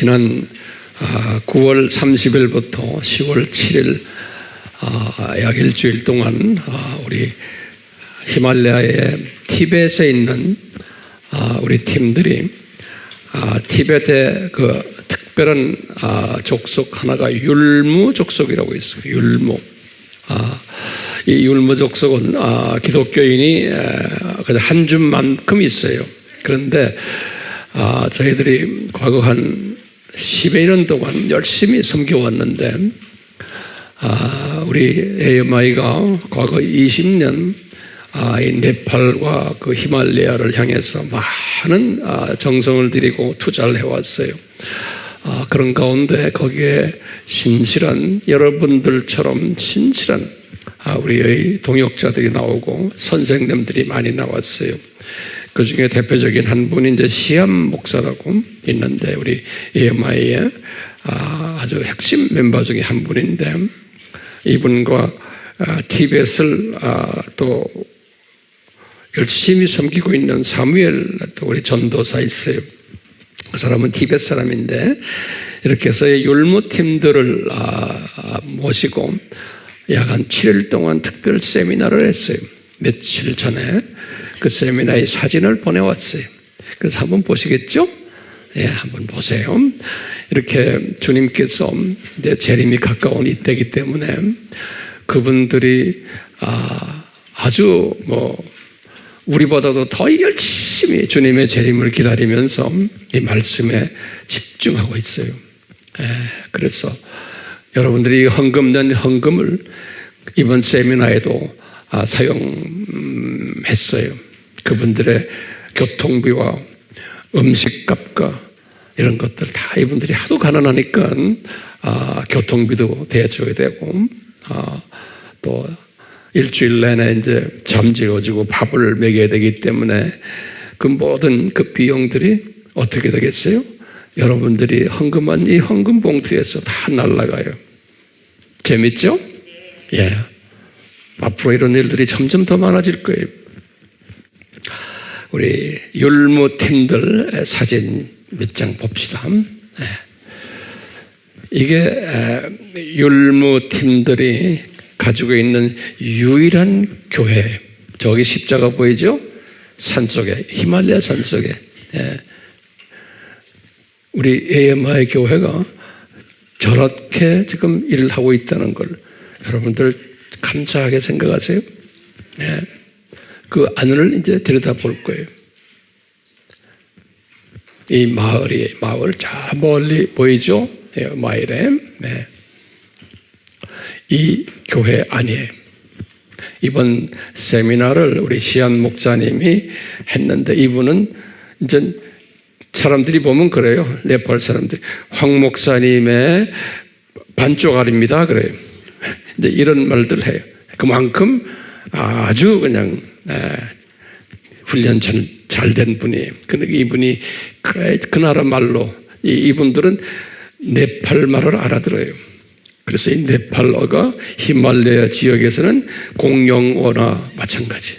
지난 9월 30일부터 10월 7일 약 일주일 동안 우리 히말라야의 티벳에 있는 우리 팀들이 티벳의 그 특별한 족속 하나가 율무 족속이라고 있어요. 율무. 이 율무 족속은 기독교인이 한 줌만큼 있어요. 그런데 저희들이 과거 한 10여 년 동안 열심히 섬겨왔는데 우리 AMI가 과거 20년 이 네팔과 그 히말라야를 향해서 많은 정성을 들이고 투자를 해왔어요. 그런 가운데 거기에 신실한 여러분들처럼 신실한 우리의 동역자들이 나오고 선생님들이 많이 나왔어요. 그 중에 대표적인 한 분이 이제 시암 목사라고 있는데 우리 AMI의 아주 핵심 멤버 중에 한 분인데 이분과 티벳을 또 열심히 섬기고 있는 사무엘 또 우리 전도사 있어요. 그 사람은 티벳 사람인데 이렇게 해서 율무 팀들을 모시고 약 한 7일 동안 특별 세미나를 했어요. 며칠 전에 그 세미나의 사진을 보내왔어요. 그래서 한번 보시겠죠? 예, 한번 보세요. 이렇게 주님께서 이제 재림이 가까운 이때이기 때문에 그분들이 아주 우리보다도 더 열심히 주님의 재림을 기다리면서 이 말씀에 집중하고 있어요. 그래서 여러분들이 헌금된 헌금을 이번 세미나에도 사용했어요. 그분들의 교통비와 음식값과 이런 것들 다 이분들이 하도 가난하니까 교통비도 대줘야 되고 또 일주일 내내 이제 잠재워주고 밥을 먹여야 되기 때문에 그 모든 그 비용들이 어떻게 되겠어요? 여러분들이 헌금한 이 헌금 봉투에서 다 날아가요. 재밌죠? 예. 앞으로 이런 일들이 점점 더 많아질 거예요. 우리 율무 팀들 사진 몇 장 봅시다. 이게 율무 팀들이 가지고 있는 유일한 교회. 저기 십자가 보이죠? 산속에, 히말라야 산속에. 우리 AMI 교회가 저렇게 지금 일을 하고 있다는 걸 여러분들 감사하게 생각하세요? 그 안을 이제 들여다볼 거예요. 이 마을 저 멀리 보이죠? 마일에. 이 교회 안이에요. 이번 세미나를 우리 시안 목사님이 했는데 이분은 이제 사람들이 보면 그래요. 네팔 사람들이 황 목사님의 반쪽알입니다. 그래요. 이제 이런 말들 해요. 그만큼 아주 그냥 훈련 잘 된 분이에요. 그런데 이분이 그 나라 말로 이분들은 네팔 말을 알아들어요. 그래서 이 네팔어가 히말라야 지역에서는 공용어나 마찬가지.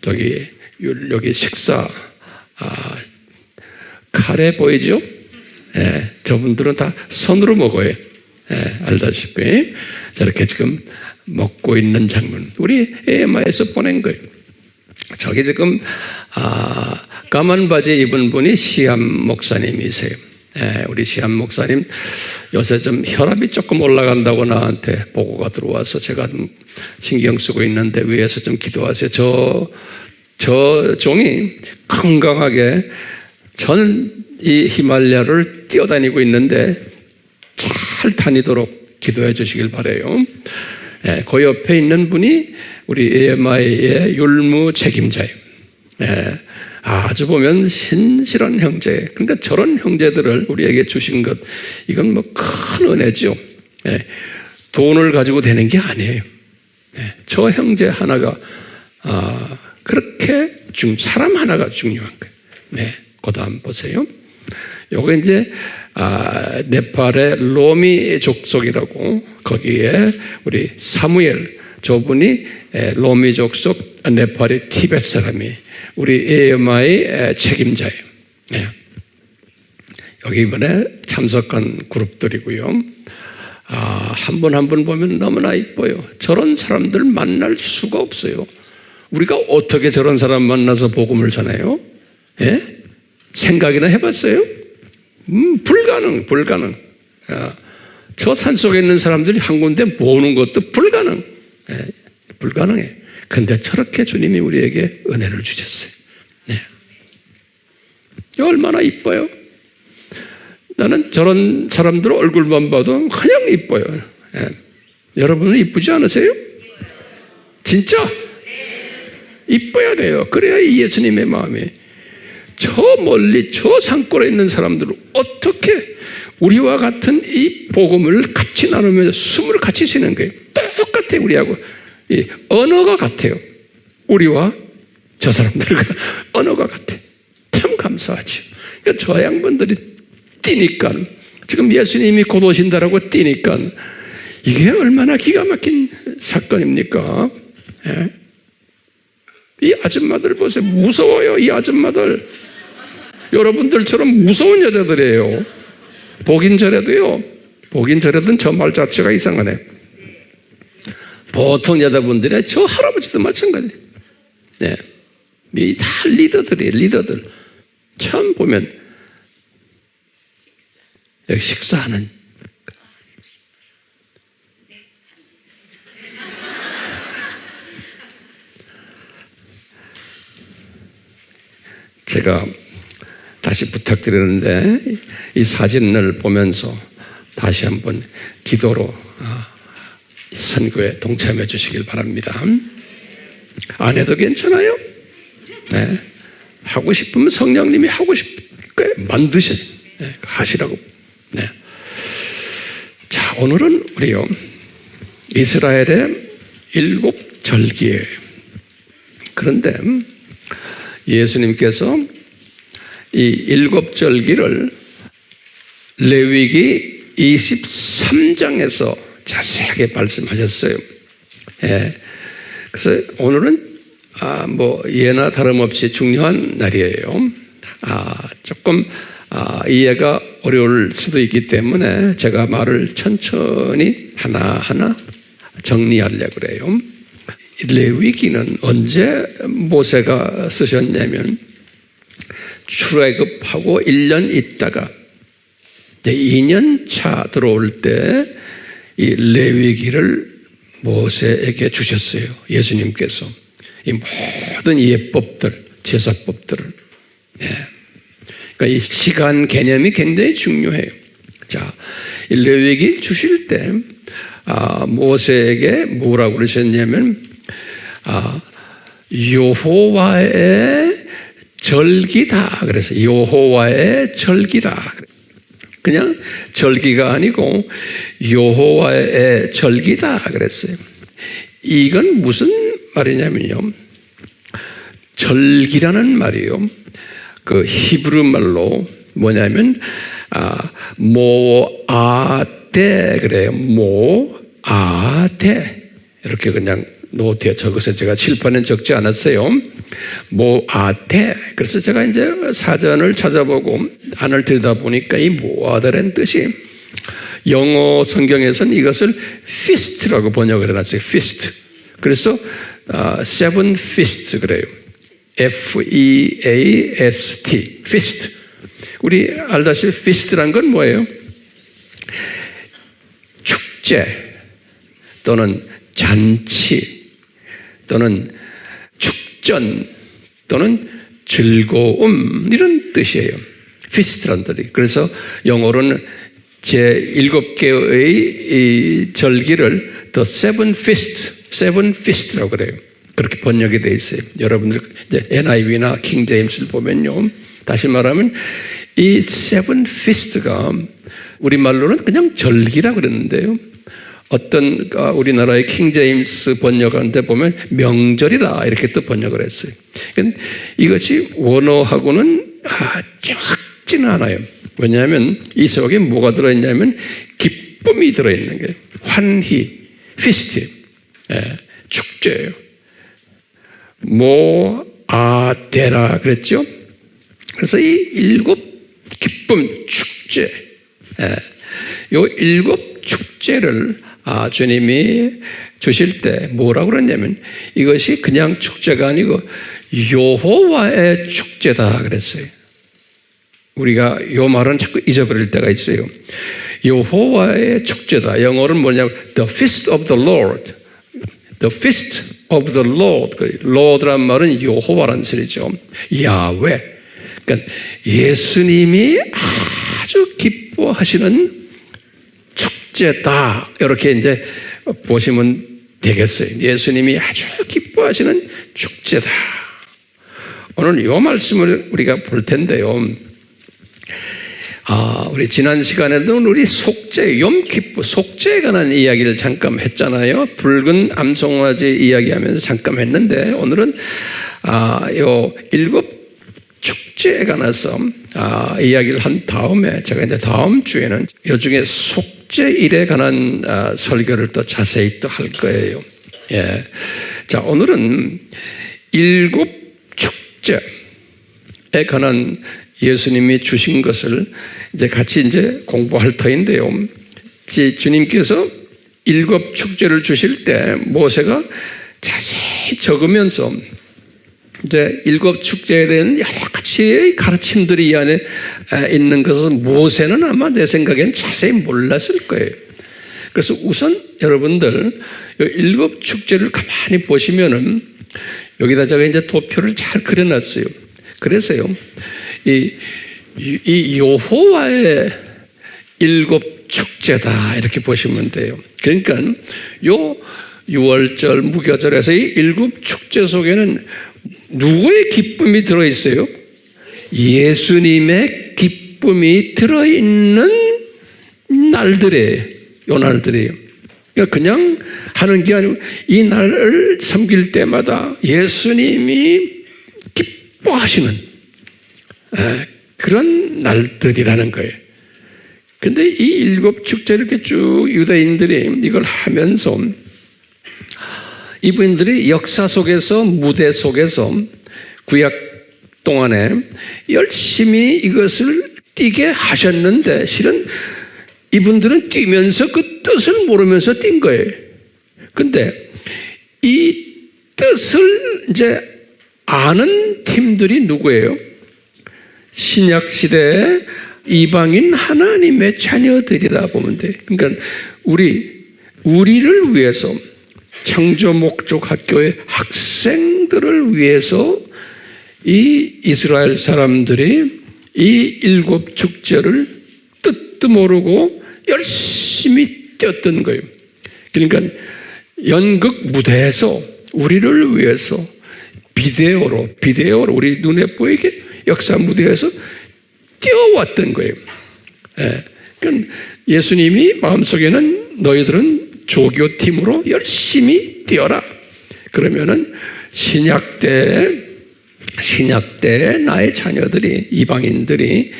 여기 식사 카레 보이죠? 저분들은 다 손으로 먹어요. 알다시피 저렇게 지금 먹고 있는 장면 우리 AMI에서 보낸 거예요. 저기 지금 까만 바지 입은 분이 시암 목사님이세요. 우리 시암 목사님 요새 좀 혈압이 조금 올라간다고 나한테 보고가 들어와서 제가 좀 신경 쓰고 있는데 위에서 좀 기도하세요. 저 종이 건강하게 저는 이 히말라야를 뛰어다니고 있는데 잘 다니도록 기도해 주시길 바라요. 그 옆에 있는 분이 우리 AMI의 율무 책임자예요. 아주 보면 신실한 형제. 그러니까 저런 형제들을 우리에게 주신 것, 이건 큰 은혜죠. 돈을 가지고 되는 게 아니에요. 저 형제 하나가 그렇게 사람 하나가 중요한 거예요. 그 다음 보세요. 요거 이제 네팔의 로미 족속이라고 거기에 우리 사무엘 저분이 로미 족속 네팔의 티벳 사람이 우리 AMI 책임자예요. 여기 이번에 참석한 그룹들이고요. 한 분 한 분 보면 너무나 이뻐요. 저런 사람들 만날 수가 없어요. 우리가 어떻게 저런 사람 만나서 복음을 전해요? 예? 생각이나 해봤어요? 불가능. 저 산속에 있는 사람들이 한 군데 모으는 것도 불가능. 예, 불가능해. 근데 저렇게 주님이 우리에게 은혜를 주셨어요. 네. 얼마나 이뻐요? 나는 저런 사람들 얼굴만 봐도 그냥 이뻐요. 예. 여러분은 이쁘지 않으세요? 진짜? 이뻐야 돼요. 그래야 이 예수님의 마음이 저 멀리 저 산골에 있는 사람들을 어떻게 우리와 같은 이 복음을 같이 나누면서 숨을 같이 쉬는 거예요. 똑같아요. 우리하고 이 언어가 같아요. 우리와 저 사람들과 언어가 같아요. 참 감사하죠. 그러니까 저 양반들이 뛰니까 지금 예수님이 곧 오신다라고 뛰니까 이게 얼마나 기가 막힌 사건입니까? 예? 이 아줌마들 보세요. 무서워요. 이 아줌마들 여러분들처럼 무서운 여자들이에요. 보긴 저래도요. 보긴 저래도 저 말 자체가 이상하네. 보통 여자분들이 저 할아버지도 마찬가지. 네. 이 다 리더들이에요. 리더들. 처음 보면 여기 식사하는 제가 다시 부탁드리는데 이 사진을 보면서 다시 한번 기도로 선교에 동참해 주시길 바랍니다. 안 해도 괜찮아요? 네. 하고 싶으면 성령님이 하고 싶게 만드셔요. 네. 하시라고. 네. 자, 오늘은 우리요 이스라엘의 7절기예요. 그런데 예수님께서 이 7절기를 레위기 23장에서 자세하게 말씀하셨어요. 예. 그래서 오늘은 예나 다름없이 중요한 날이에요. 조금 이해가 어려울 수도 있기 때문에 제가 말을 천천히 하나하나 정리하려고 그래요. 레위기는 언제 모세가 쓰셨냐면 출애굽하고 1년 있다가 2년 차 들어올 때 이 레위기를 모세에게 주셨어요. 예수님께서 이 모든 예법들, 제사법들을. 네. 그러니까 이 시간 개념이 굉장히 중요해요. 자, 이 레위기 주실 때 모세에게 뭐라고 그러셨냐면 여호와의 절기다. 그래서 여호와의 절기다. 그냥 절기가 아니고 여호와의 절기다 그랬어요. 이건 무슨 말이냐면요. 절기라는 말이요. 그 히브리 말로 뭐냐면 모아데 그래요. 모아데 이렇게 그냥 노트에 적어서 제가 칠판에 적지 않았어요. 모아데. 그래서 제가 이제 사전을 찾아보고 안을 들여다보니까 이 모아데라는 뜻이 영어 성경에서는 이것을 feast라고 번역을 해놨어요. feast. 그래서 seven feast 그래요. F-E-A-S-T. feast. 우리 알다시피 feast란 건 뭐예요? 축제 또는 잔치 또는 축전 또는 즐거움 이런 뜻이에요. feast란 뜻이. 그래서 영어로는 제7개의 이 절기를 the seven feast라고 그래요. 그렇게 번역이 되어 있어요. 여러분들 이제 NIV나 킹 제임스를 보면요. 다시 말하면 이 seven feast가 우리말로는 그냥 절기라고 그랬는데요. 어떤 우리나라의 킹 제임스 번역하는데 보면 명절이다 이렇게 또 번역을 했어요. 이것이 원어하고는 정확지는 않아요. 왜냐하면 이 속에 뭐가 들어있냐면 기쁨이 들어있는 거예요. 환희, 피스트, 축제예요. 모아데라 그랬죠. 그래서 이 7 기쁨, 축제 축제, 요 7 축제를 주님이 주실 때 뭐라고 그랬냐면 이것이 그냥 축제가 아니고 여호와의 축제다 그랬어요. 우리가 요 말은 자꾸 잊어버릴 때가 있어요. 여호와의 축제다. 영어로는 뭐냐면 The Feast of the Lord. The Feast of the Lord. Lord란 말은 여호와란 소리죠. 야훼. 그러니까 예수님이 아주 기뻐하시는 축제다. 이렇게 이제 보시면 되겠어요. 예수님이 아주 기뻐하시는 축제다. 오늘 이 말씀을 우리가 볼 텐데요. 우리 지난 시간에도 우리 속죄, 염키프, 속죄에 관한 이야기를 잠깐 했잖아요. 붉은 암송아지 이야기하면서 잠깐 했는데 오늘은 요 7 축제에 관해서 이야기를 한 다음에 제가 이제 다음 주에는 요 중에 속죄일에 관한 설교를 또 자세히 또 할 거예요. 예. 자, 오늘은 7 축제에 관한 예수님이 주신 것을 이제 같이 이제 공부할 터인데요. 주님께서 7 축제를 주실 때 모세가 자세히 적으면서 이제 7 축제에 대한 여러 가지의 가르침들이 이 안에 있는 것은 모세는 아마 내 생각엔 자세히 몰랐을 거예요. 그래서 우선 여러분들 7 축제를 가만히 보시면은 여기다 제가 이제 도표를 잘 그려놨어요. 그래서요, 이 여호와의 7 축제다 이렇게 보시면 돼요. 그러니까 요 6월절, 무교절에서 이 7 축제 속에는 누구의 기쁨이 들어있어요? 예수님의 기쁨이 들어있는 날들이에요. 요 날들이에요. 그러니까 그냥 하는 게 아니고 이 날을 섬길 때마다 예수님이 기뻐하시는 그런 날들이라는 거예요. 그런데 이 7 축제 이렇게 쭉 유대인들이 이걸 하면서 이분들이 역사 속에서 무대 속에서 구약 동안에 열심히 이것을 뛰게 하셨는데 실은 이분들은 뛰면서 그 뜻을 모르면서 뛴 거예요. 그런데 이 뜻을 이제 아는 팀들이 누구예요? 신약 시대의 이방인 하나님의 자녀들이라 보면 돼. 그러니까 우리를 위해서 창조 목적 학교의 학생들을 위해서 이 이스라엘 사람들이 이 7 축제를 뜻도 모르고 열심히 뛰었던 거예요. 그러니까 연극 무대에서 우리를 위해서 비데오로 우리 눈에 보이게 역사 무대에서 뛰어왔던 거예요. 그러니까 예수님이 마음속에는 너희들은 조교팀으로 열심히 뛰어라. 그러면은 신약 때 나의 자녀들이, 이방인들이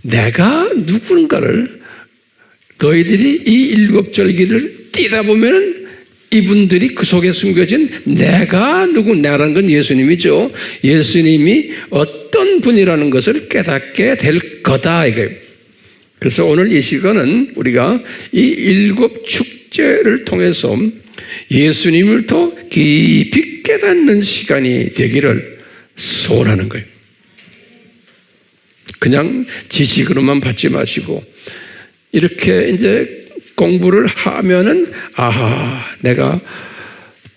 내가 누군가를 너희들이 이 7절기를 뛰다 보면은 이분들이 그 속에 숨겨진 나라는 건 예수님이죠. 예수님이 어떤 분이라는 것을 깨닫게 될 거다 이거예요. 그래서 오늘 이 시간은 우리가 이 7 축제를 통해서 예수님을 더 깊이 깨닫는 시간이 되기를 소원하는 거예요. 그냥 지식으로만 받지 마시고 이렇게 이제 공부를 하면은 내가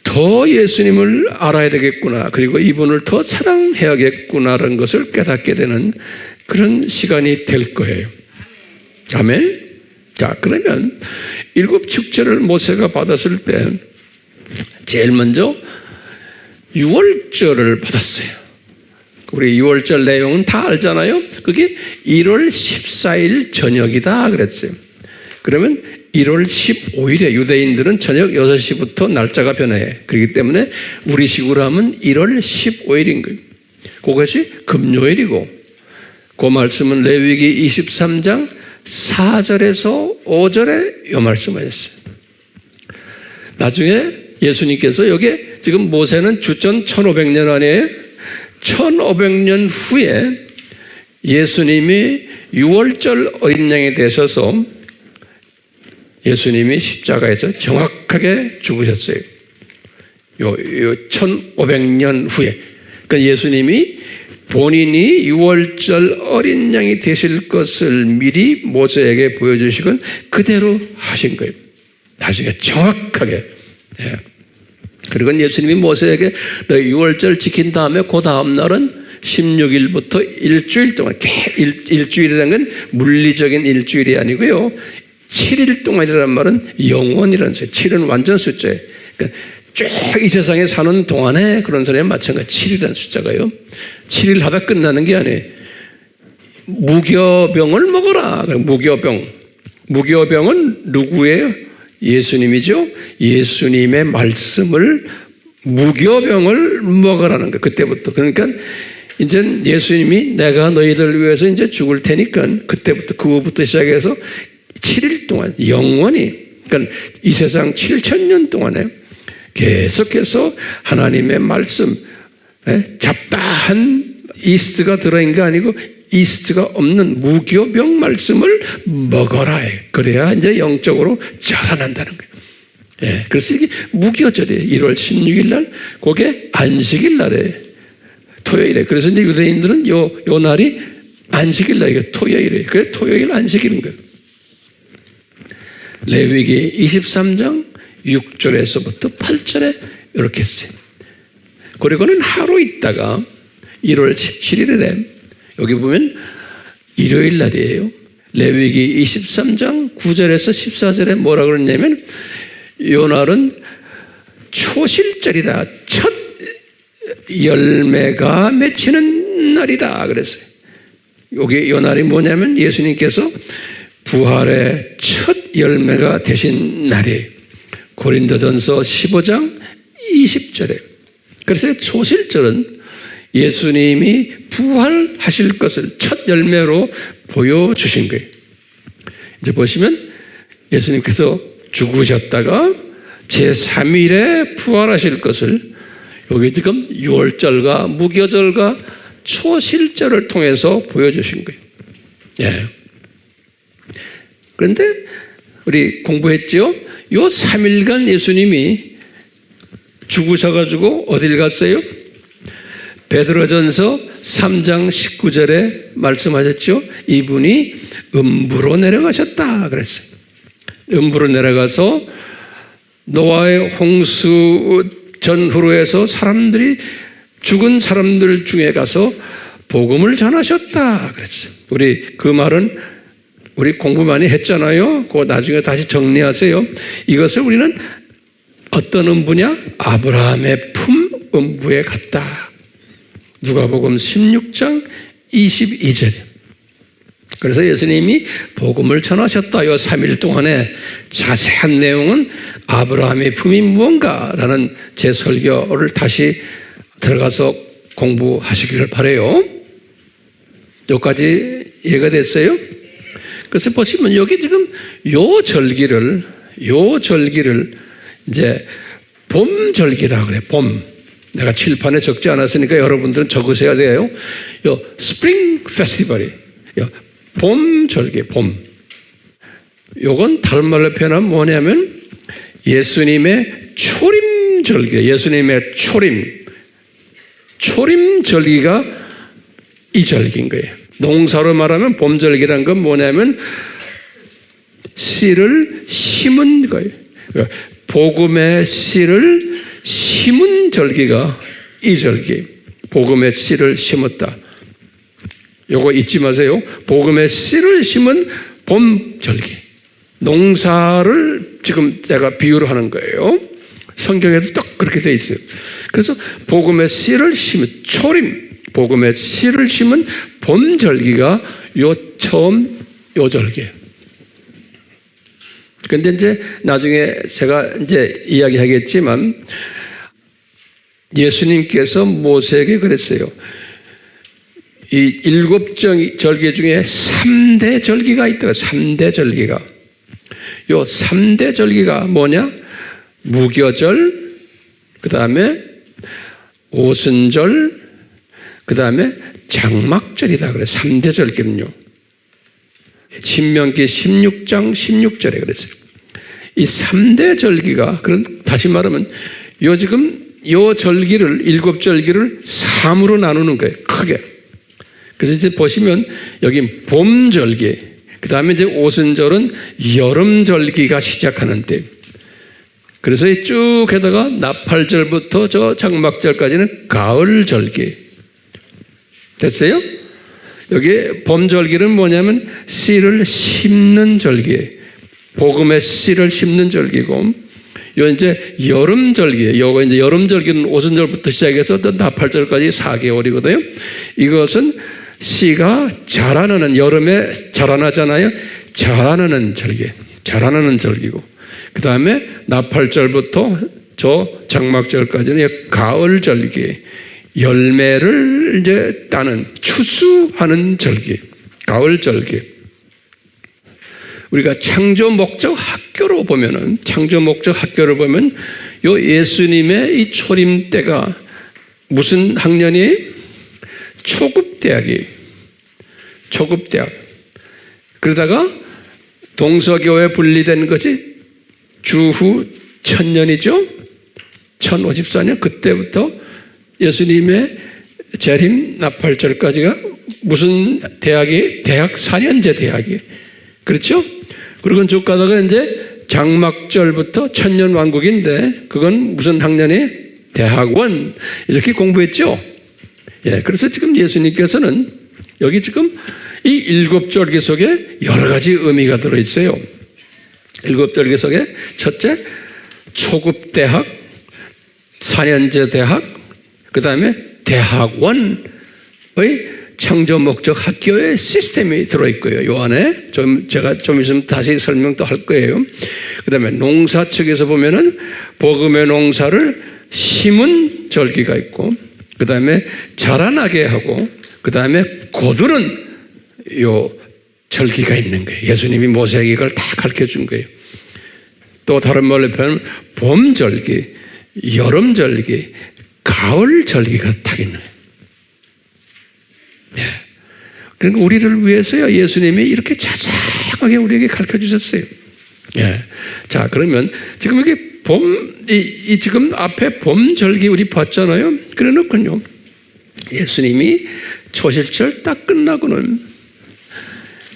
더 예수님을 알아야 되겠구나. 그리고 이분을 더 사랑해야겠구나라는 것을 깨닫게 되는 그런 시간이 될 거예요. 아멘. 자, 그러면 7 축제를 모세가 받았을 때 제일 먼저 6월절을 받았어요. 우리 6월절 내용은 다 알잖아요. 그게 1월 14일 저녁이다 그랬어요. 그러면 1월 15일에 유대인들은 저녁 6시부터 날짜가 변해. 그렇기 때문에 우리식으로 하면 1월 15일인 거예요. 그것이 금요일이고 그 말씀은 레위기 23장 4절에서 5절에 이 말씀하셨어요. 나중에 예수님께서 여기에 지금 모세는 주전 1500년 안에 1500년 후에 예수님이 유월절 어린 양이 되셔서 예수님이 십자가에서 정확하게 죽으셨어요. 요 1500년 후에. 그러니까 예수님이 본인이 유월절 어린 양이 되실 것을 미리 모세에게 보여주시곤 그대로 하신 거예요. 나중에 정확하게. 예. 그리고 예수님이 모세에게 너 유월절 지킨 다음에 그 다음 날은 16일부터 일주일 동안, 일주일이라는 건 물리적인 일주일이 아니고요. 7일 동안이라는 말은 영원이라는 소리예요. 7은 완전 숫자예요. 그러니까 쭉 이 세상에 사는 동안에 그런 소리에 마찬가지 7이라는 숫자가요. 7일 하다 끝나는 게 아니에요. 무교병을 먹어라. 무교병은 누구예요? 예수님이죠. 예수님의 말씀을 무교병을 먹으라는 거예요. 그때부터. 그러니까 이제 예수님이 내가 너희들 위해서 이제 죽을 테니까 그때부터 그거부터 시작해서 7일 동안 영원히, 그러니까 이 세상 7,000년 동안에 계속해서 하나님의 말씀, 잡다한 이스트가 들어있는 게 아니고 이스트가 없는 무교병 말씀을 먹어라. 그래야 이제 영적으로 자라난다는 거예요. 예, 그래서 이게 무교절이에요. 1월 16일 날, 그게 안식일 날에 토요일에. 그래서 이제 유대인들은 요 날이 안식일 날, 이게 토요일이에요. 그래서 토요일 안식일인 거예요. 레위기 23장 6절에서부터 8절에 이렇게 했어요. 그리고는 하루 있다가 1월 17일에 여기 보면 일요일 날이에요. 레위기 23장 9절에서 14절에 뭐라 그러냐면 이 날은 초실절이다. 첫 열매가 맺히는 날이다 그랬어요. 여기 이 날이 뭐냐면 예수님께서 부활의 첫 열매가 되신 날이에요. 고린도전서 15장 20절에. 그래서 초실절은 예수님이 부활하실 것을 첫 열매로 보여주신 거예요. 이제 보시면 예수님께서 죽으셨다가 제3일에 부활하실 것을 여기 지금 유월절과 무교절과 초실절을 통해서 보여주신 거예요. 예. 그런데 우리 공부했죠? 요 3일간 예수님이 죽으셔가지고 어딜 갔어요? 베드로전서 3장 19절에 말씀하셨죠? 이분이 음부로 내려가셨다 그랬어요. 음부로 내려가서 노아의 홍수 전후로 해서 사람들이 죽은 사람들 중에 가서 복음을 전하셨다 그랬어요. 우리 그 말은 우리 공부 많이 했잖아요. 그거 나중에 다시 정리하세요. 이것을 우리는 어떤 음부냐? 아브라함의 품 음부에 갔다. 누가복음 16장 22절에. 그래서 예수님이 복음을 전하셨다. 요 3일 동안에 자세한 내용은 아브라함의 품이 무언가라는 제 설교를 다시 들어가서 공부하시기를 바라요. 여기까지 이해가 됐어요? 그래서 보시면 여기 지금 요 절기를 이제 봄절기라 그래. 봄. 내가 칠판에 적지 않았으니까 여러분들은 적으셔야 돼요. 요 스프링 페스티벌이 봄절기, 봄. 요건 다른 말로 표현하면 뭐냐면 예수님의 초림절기, 예수님의 초림절기가 이 절기인 거예요. 농사로 말하면 봄절기란 건 뭐냐면 씨를 심은 거예요. 복음의 씨를 심은 절기가 이 절기. 복음의 씨를 심었다. 요거 잊지 마세요. 복음의 씨를 심은 봄절기. 농사를 지금 제가 비유로 하는 거예요. 성경에도 딱 그렇게 돼 있어요. 그래서 복음의 씨를 심은 초림, 복음의 씨를 심은 봄절기가 처음 요 절기예요. 근데 이제 나중에 제가 이제 이야기하겠지만 예수님께서 모세에게 그랬어요. 이 7절기 중에 3대 절기가 있다고. 3대 절기가. 요 3대 절기가 뭐냐? 무교절, 그 다음에 오순절, 그 다음에 장막절이다 그래. 3대 절기는요. 신명기 16장 16절에 그랬어요. 이 3대 절기가, 다시 말하면 요 절기를, 7절기를 3으로 나누는 거예요. 크게. 그래서 이제 보시면 여기 봄절기, 그 다음에 이제 오순절은 여름절기가 시작하는 때. 그래서 쭉 해다가 나팔절부터 저 장막절까지는 가을절기. 됐어요? 여기 봄절기는 뭐냐면 씨를 심는 절기예요. 복음의 씨를 심는 절기고, 요 이제 여름절기예요. 요거 이제 여름절기는 오순절부터 시작해서 또 나팔절까지 4개월이거든요. 이것은 씨가 자라나는, 여름에 자라나잖아요. 자라나는 절기, 자라나는 절기고, 그 다음에 나팔절부터 저 장막절까지는 가을절기, 열매를 이제 따는, 추수하는 절기, 가을절기. 우리가 창조 목적 학교로 보면은, 창조 목적 학교를 보면 요 예수님의 이 초림 때가 무슨 학년이? 초급대학이에요. 초급대학. 그러다가 동서교회 분리된 것이 주후 1000년이죠. 1054년 그때부터 예수님의 재림 나팔절까지가 무슨 대학이? 대학 4년제 대학이에요. 그렇죠? 그리고 쭉 가다가 이제 장막절부터 천년왕국인데 그건 무슨 학년이? 대학원. 이렇게 공부했죠. 예, 그래서 지금 예수님께서는 여기 지금 이 7절기 속에 여러 가지 의미가 들어있어요. 7절기 속에 첫째, 초급대학, 4년제 대학, 그 다음에 대학원의 창조 목적 학교의 시스템이 들어있고요. 요 안에 제가 좀 있으면 다시 설명도 할 거예요. 그 다음에 농사 측에서 보면은 복음의 농사를 심은 절기가 있고, 그 다음에 자라나게 하고, 그 다음에 거두는 요 절기가 있는 거예요. 예수님이 모세에게 이걸 다 가르쳐 준 거예요. 또 다른 말로 표현하면 봄절기, 여름절기, 가을절기가 딱 있는 거예요. 예. 그러니까 우리를 위해서요, 예수님이 이렇게 자세하게 우리에게 가르쳐 주셨어요. 예. 자, 그러면 지금 여기 지금 앞에 봄절기 우리 봤잖아요. 그래 놓고요, 예수님이 초실절 딱 끝나고는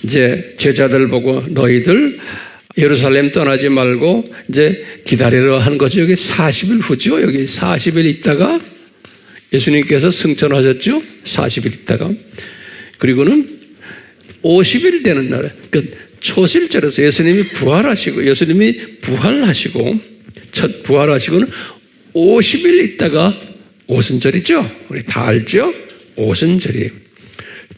이제 제자들 보고 너희들 예루살렘 떠나지 말고 이제 기다리러 하는 거죠. 여기 40일 후죠. 여기 40일 있다가 예수님께서 승천하셨죠. 40일 있다가. 그리고는 50일 되는 날, 그러니까 초실절에서 예수님이 부활하시고 첫 부활하시고는 50일 있다가 오순절이죠. 우리 다 알죠? 오순절이에요.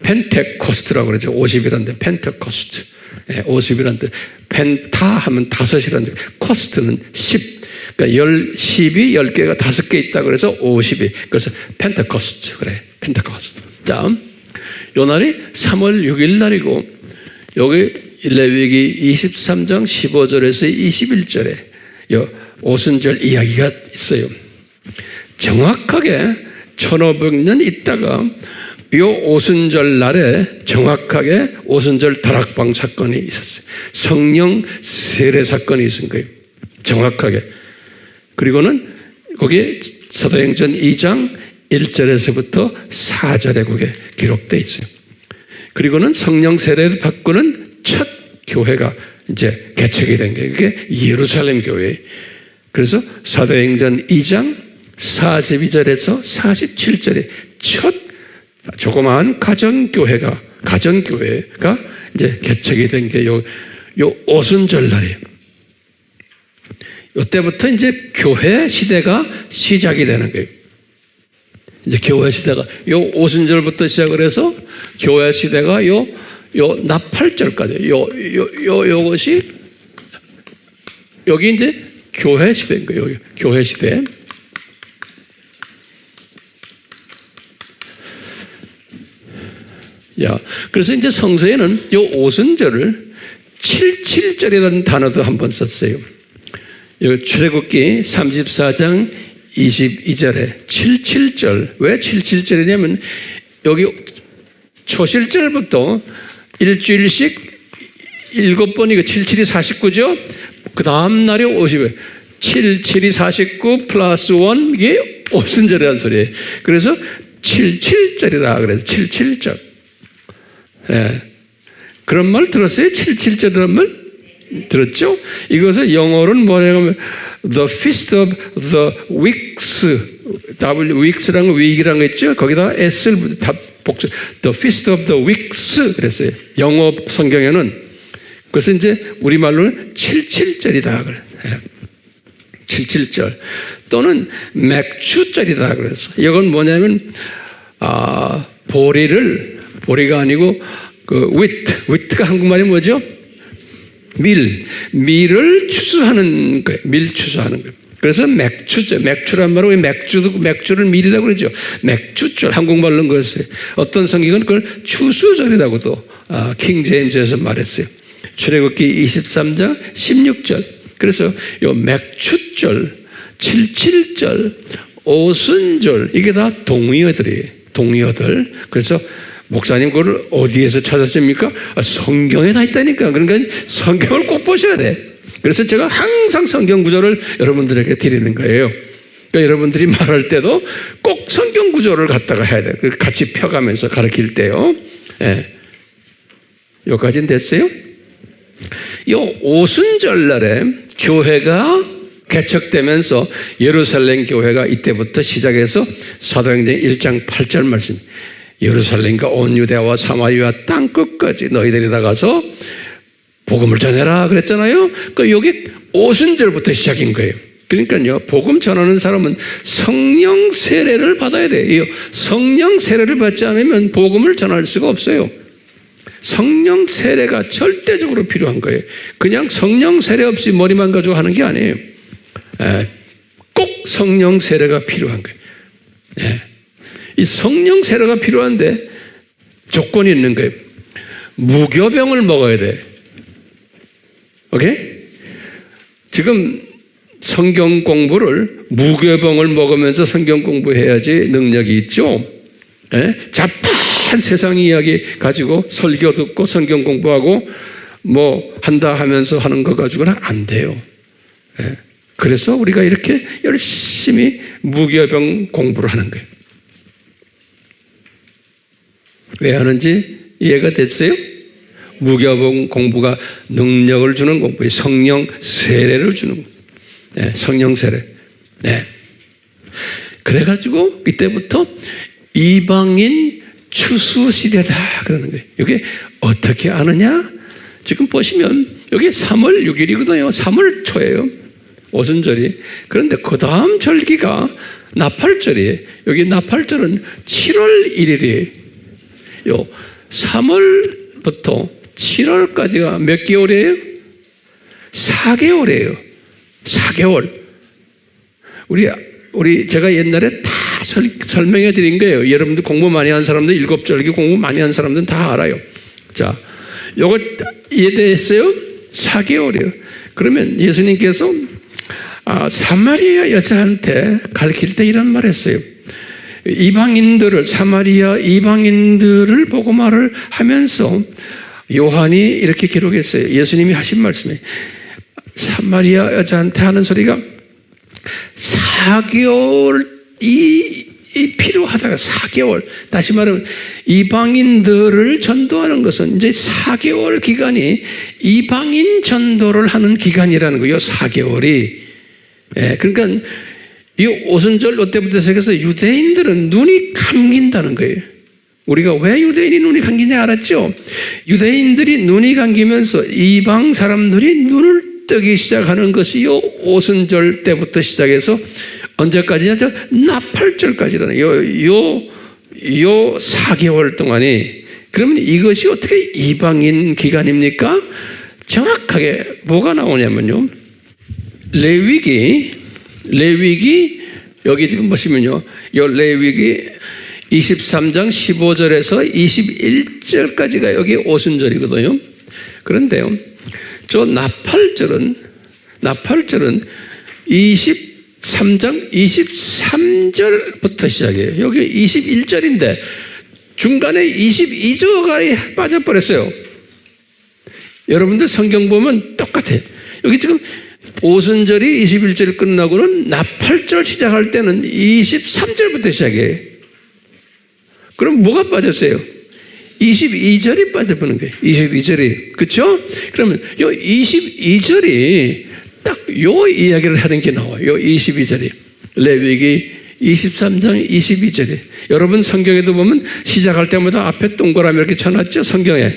펜테코스트라고 그러죠. 50일인데 펜테코스트. 50일인데 펜타 하면 5이라는 줄, 코스트는 10. 그러니까 10이 10개가 5개 있다 그래서 50이. 그래서 펜테코스트. 그래. 펜테코스트. 자, 요 날이 3월 6일 날이고, 여기 레위기 23장 15절에서 21절에 요 오순절 이야기가 있어요. 정확하게 1500년 있다가 요 오순절 날에 정확하게 오순절 다락방 사건이 있었어요. 성령 세례 사건이 있은 거예요. 정확하게. 그리고는 거기에 사도행전 2장 1절에서부터 4절에 그게 기록되어 있어요. 그리고는 성령 세례를 받고는 첫 교회가 이제 개척이 된 거예요. 그게 예루살렘 교회예요. 그래서 사도행전 2장 42절에서 47절에 첫 조그마한 가정교회가 이제 개척이 된 게 요 오순절 날이에요. 이때부터 이제 교회 시대가 시작이 되는 거예요. 이제 교회 시대가 요 오순절부터 시작을 해서 교회 시대가 요 나팔절까지 요것이 여기 이제 교회 시대인 거예요. 교회 시대. 야, 그래서 이제 성서에는 요 오순절을 77절이라는 단어도 한번 썼어요. 요 출애굽기 34장 22절에 77절. 왜 77절이냐면 여기 초실절부터 일주일씩 7번이고 77이 49죠? 그 다음 날이 50이에요. 77이 49 플러스 1, 이게 오순절이라는 소리예요. 그래서 77절이라 그래서 77절. 예. 그런 말 들었어요? 77절이라는 말? 들었죠? 이것을 영어로는 뭐라고 하면 The Feast of the Weeks, weeks라는 거 week이라는 거 있죠? 거기다가 s를 복수, The Feast of the Weeks 그랬어요. 영어 성경에는. 그래서 이제 우리말로는 77절이다 그래요. 77절 또는 맥추절이다 그래서 이건 뭐냐면 보리가 아니고 그 위트가 한국말이 뭐죠? 밀을 추수하는 거예요. 밀 추수하는 거예요. 그래서 맥추죠. 맥추란 말은 맥주를 밀이라고 그러죠. 맥추절 한국말로는 그랬어요. 어떤 성경은 그걸 추수절이라고도 킹 제임스에서 말했어요. 출애굽기 23장 16절. 그래서 요 맥추절, 77절, 오순절 이게 다 동의어들이에요. 동의어들. 그래서 목사님 그걸 어디에서 찾았습니까? 성경에 다 있다니까. 그러니까 성경을 꼭 보셔야 돼. 그래서 제가 항상 성경 구절을 여러분들에게 드리는 거예요. 그러니까 여러분들이 말할 때도 꼭 성경 구절을 갖다가 해야 돼. 같이 펴가면서 가르칠 때요. 예. 여기까지는 됐어요? 요 오순절날에 교회가 개척되면서 예루살렘 교회가 이때부터 시작해서 사도행전 1장 8절 말씀, 예루살렘과 온 유대와 사마리아 땅 끝까지 너희들이 나가서 복음을 전해라 그랬잖아요. 그 여기 오순절부터 시작인 거예요. 그러니까요, 복음 전하는 사람은 성령 세례를 받아야 돼요. 성령 세례를 받지 않으면 복음을 전할 수가 없어요. 성령 세례가 절대적으로 필요한 거예요. 그냥 성령 세례 없이 머리만 가지고 하는 게 아니에요. 꼭 성령 세례가 필요한 거예요. 이 성령 세례가 필요한데 조건이 있는 거예요. 무교병을 먹어야 돼. 오케이? 지금 성경 공부를 무교병을 먹으면서 성경 공부해야지 능력이 있죠. 잡한 세상 이야기 가지고 설교 듣고 성경 공부하고 뭐 한다 하면서 하는 거 가지고는 안 돼요. 그래서 우리가 이렇게 열심히 무교병 공부를 하는 거예요. 왜 하는지 이해가 됐어요? 무교병 공부가 능력을 주는 공부예요. 성령 세례를 주는 거예요. 성령 세례. 그래가지고 이때부터 이방인 추수 시대다 그러는 거예요. 이게 어떻게 아느냐? 지금 보시면 여기 3월 6일이거든요. 3월 초예요. 오순절이. 그런데 그 다음 절기가 나팔절이에요. 여기 나팔절은 7월 1일이에요. 요 3월부터 7월까지가 몇 개월이에요? 4개월이에요. 4개월. 우리 제가 옛날에 다 설명해 드린 거예요. 여러분들 공부 많이 한 사람들, 7절기 공부 많이 한 사람들은 다 알아요. 자, 요거 이해됐어요? 4개월이에요. 그러면 예수님께서 사마리아 여자한테 가르칠 때 이런 말 했어요. 사마리아 이방인들을 보고 말을 하면서 요한이 이렇게 기록했어요. 예수님이 하신 말씀에 사마리아 여자한테 하는 소리가 4개월이 필요하다가 4개월. 다시 말하면 이방인들을 전도하는 것은 이제 4개월 기간이 이방인 전도를 하는 기간이라는 거예요. 4개월이. 그러니까 이 오순절 이때부터 시작해서 유대인들은 눈이 감긴다는 거예요. 우리가 왜 유대인이 눈이 감기냐 알았죠? 유대인들이 눈이 감기면서 이방 사람들이 눈을 뜨기 시작하는 것이 요 오순절 때부터 시작해서 언제까지냐? 나팔절까지라는 요 4개월 동안이. 그러면 이것이 어떻게 이방인 기간입니까? 정확하게 뭐가 나오냐면요. 레위기 여기 지금 보시면요. 요 레위기 23장 15절에서 21절까지가 여기 오순절이거든요. 그런데요. 저 나팔절은 23장 23절부터 시작해요. 여기 21절인데 중간에 22절이 빠져버렸어요. 여러분들 성경 보면 똑같아요. 여기 지금 오순절이 21절 끝나고는 나팔절 시작할 때는 23절부터 시작해요. 그럼 뭐가 빠졌어요? 22절이 빠져버는 거예요. 22절이. 그렇죠? 그러면 요 22절이 딱 요 이야기를 하는 게 나와요. 요 22절이. 레위기 23장 22절에. 여러분 성경에도 보면 시작할 때마다 앞에 동그라미 이렇게 쳐놨죠? 성경에.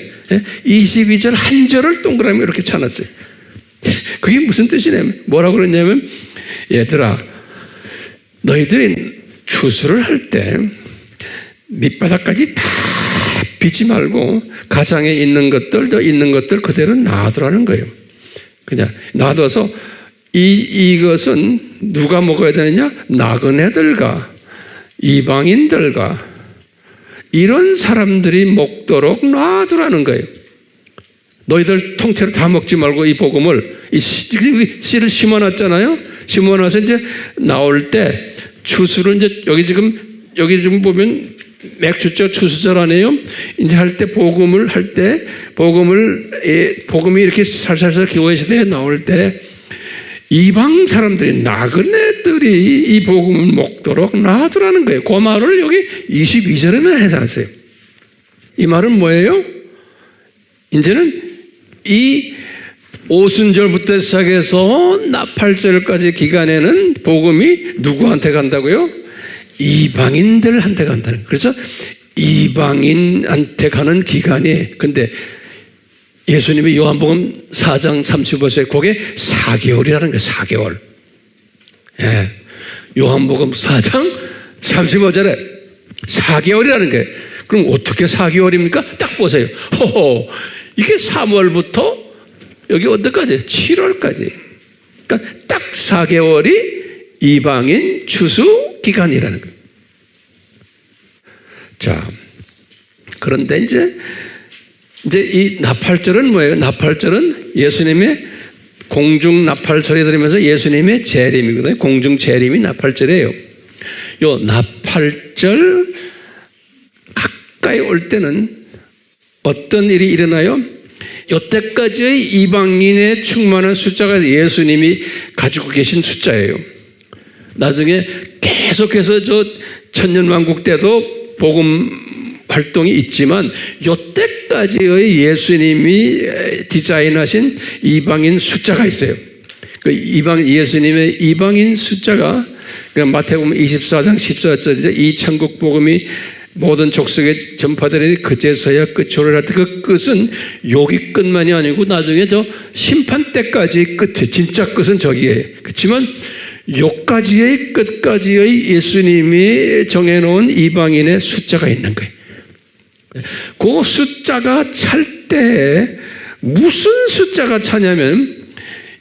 22절 한 절을 동그라미 이렇게 쳐놨어요. 그게 무슨 뜻이냐면 뭐라고 그러냐면 얘들아 너희들이 추수를 할 때 밑바닥까지 다 비지 말고 가장에 있는 것들 그대로 놔두라는 거예요. 그냥 놔둬서 이것은 누가 먹어야 되느냐? 나그네들과 이방인들과 이런 사람들이 먹도록 놔두라는 거예요. 너희들 통째로 다 먹지 말고 이 복음을 이 씨를 심어놨잖아요. 심어놔서 이제 나올 때 추수를 이제 여기 지금 보면 맥주절 추수절 아니에요. 이제 할 때 복음이 이렇게 살살살 기워지대 나올 때 이방 사람들이 나그네들이 이 복음을 먹도록 놔두라는 거예요. 그 말을 여기 22절에는 해놨어요. 이 말은 뭐예요? 이제는 이 오순절부터 시작해서 나팔절까지 기간에는 복음이 누구한테 간다고요? 이방인들한테 간다는 거예요. 그래서 이방인한테 가는 기간이 근데 예수님이 요한복음 4장 35절 그게 4개월이라는 거예요. 4개월. 예. 요한복음 4장 35절에 4개월이라는 거예요. 그럼 어떻게 4개월입니까? 딱 보세요. 호호. 이게 3월부터 여기 언제까지? 7월까지. 그러니까 딱 4개월이 이방인 추수 기간이라는 거예요. 자, 그런데 이제 이 나팔절은 뭐예요? 나팔절은 예수님의 공중 나팔 소리 들으면서 예수님의 재림이거든요. 공중 재림이 나팔절이에요. 요 나팔절 가까이 올 때는 어떤 일이 일어나요? 여태까지의 이방인의 충만한 숫자가 예수님이 가지고 계신 숫자예요. 나중에 계속해서 저 천년왕국 때도 복음 활동이 있지만 여태까지의 예수님이 디자인하신 이방인 숫자가 있어요. 그 예수님의 이방인 숫자가 마태복음 24장 14절이죠. 이 천국 복음이 모든 족속에 전파되니 그제서야 끝으로 할 때 그 끝은 여기 끝만이 아니고 나중에 저 심판 때까지 끝이 진짜 끝은 저기에요. 그렇지만 여기까지의 끝까지의 예수님이 정해놓은 이방인의 숫자가 있는 거예요. 그 숫자가 찰 때 무슨 숫자가 차냐면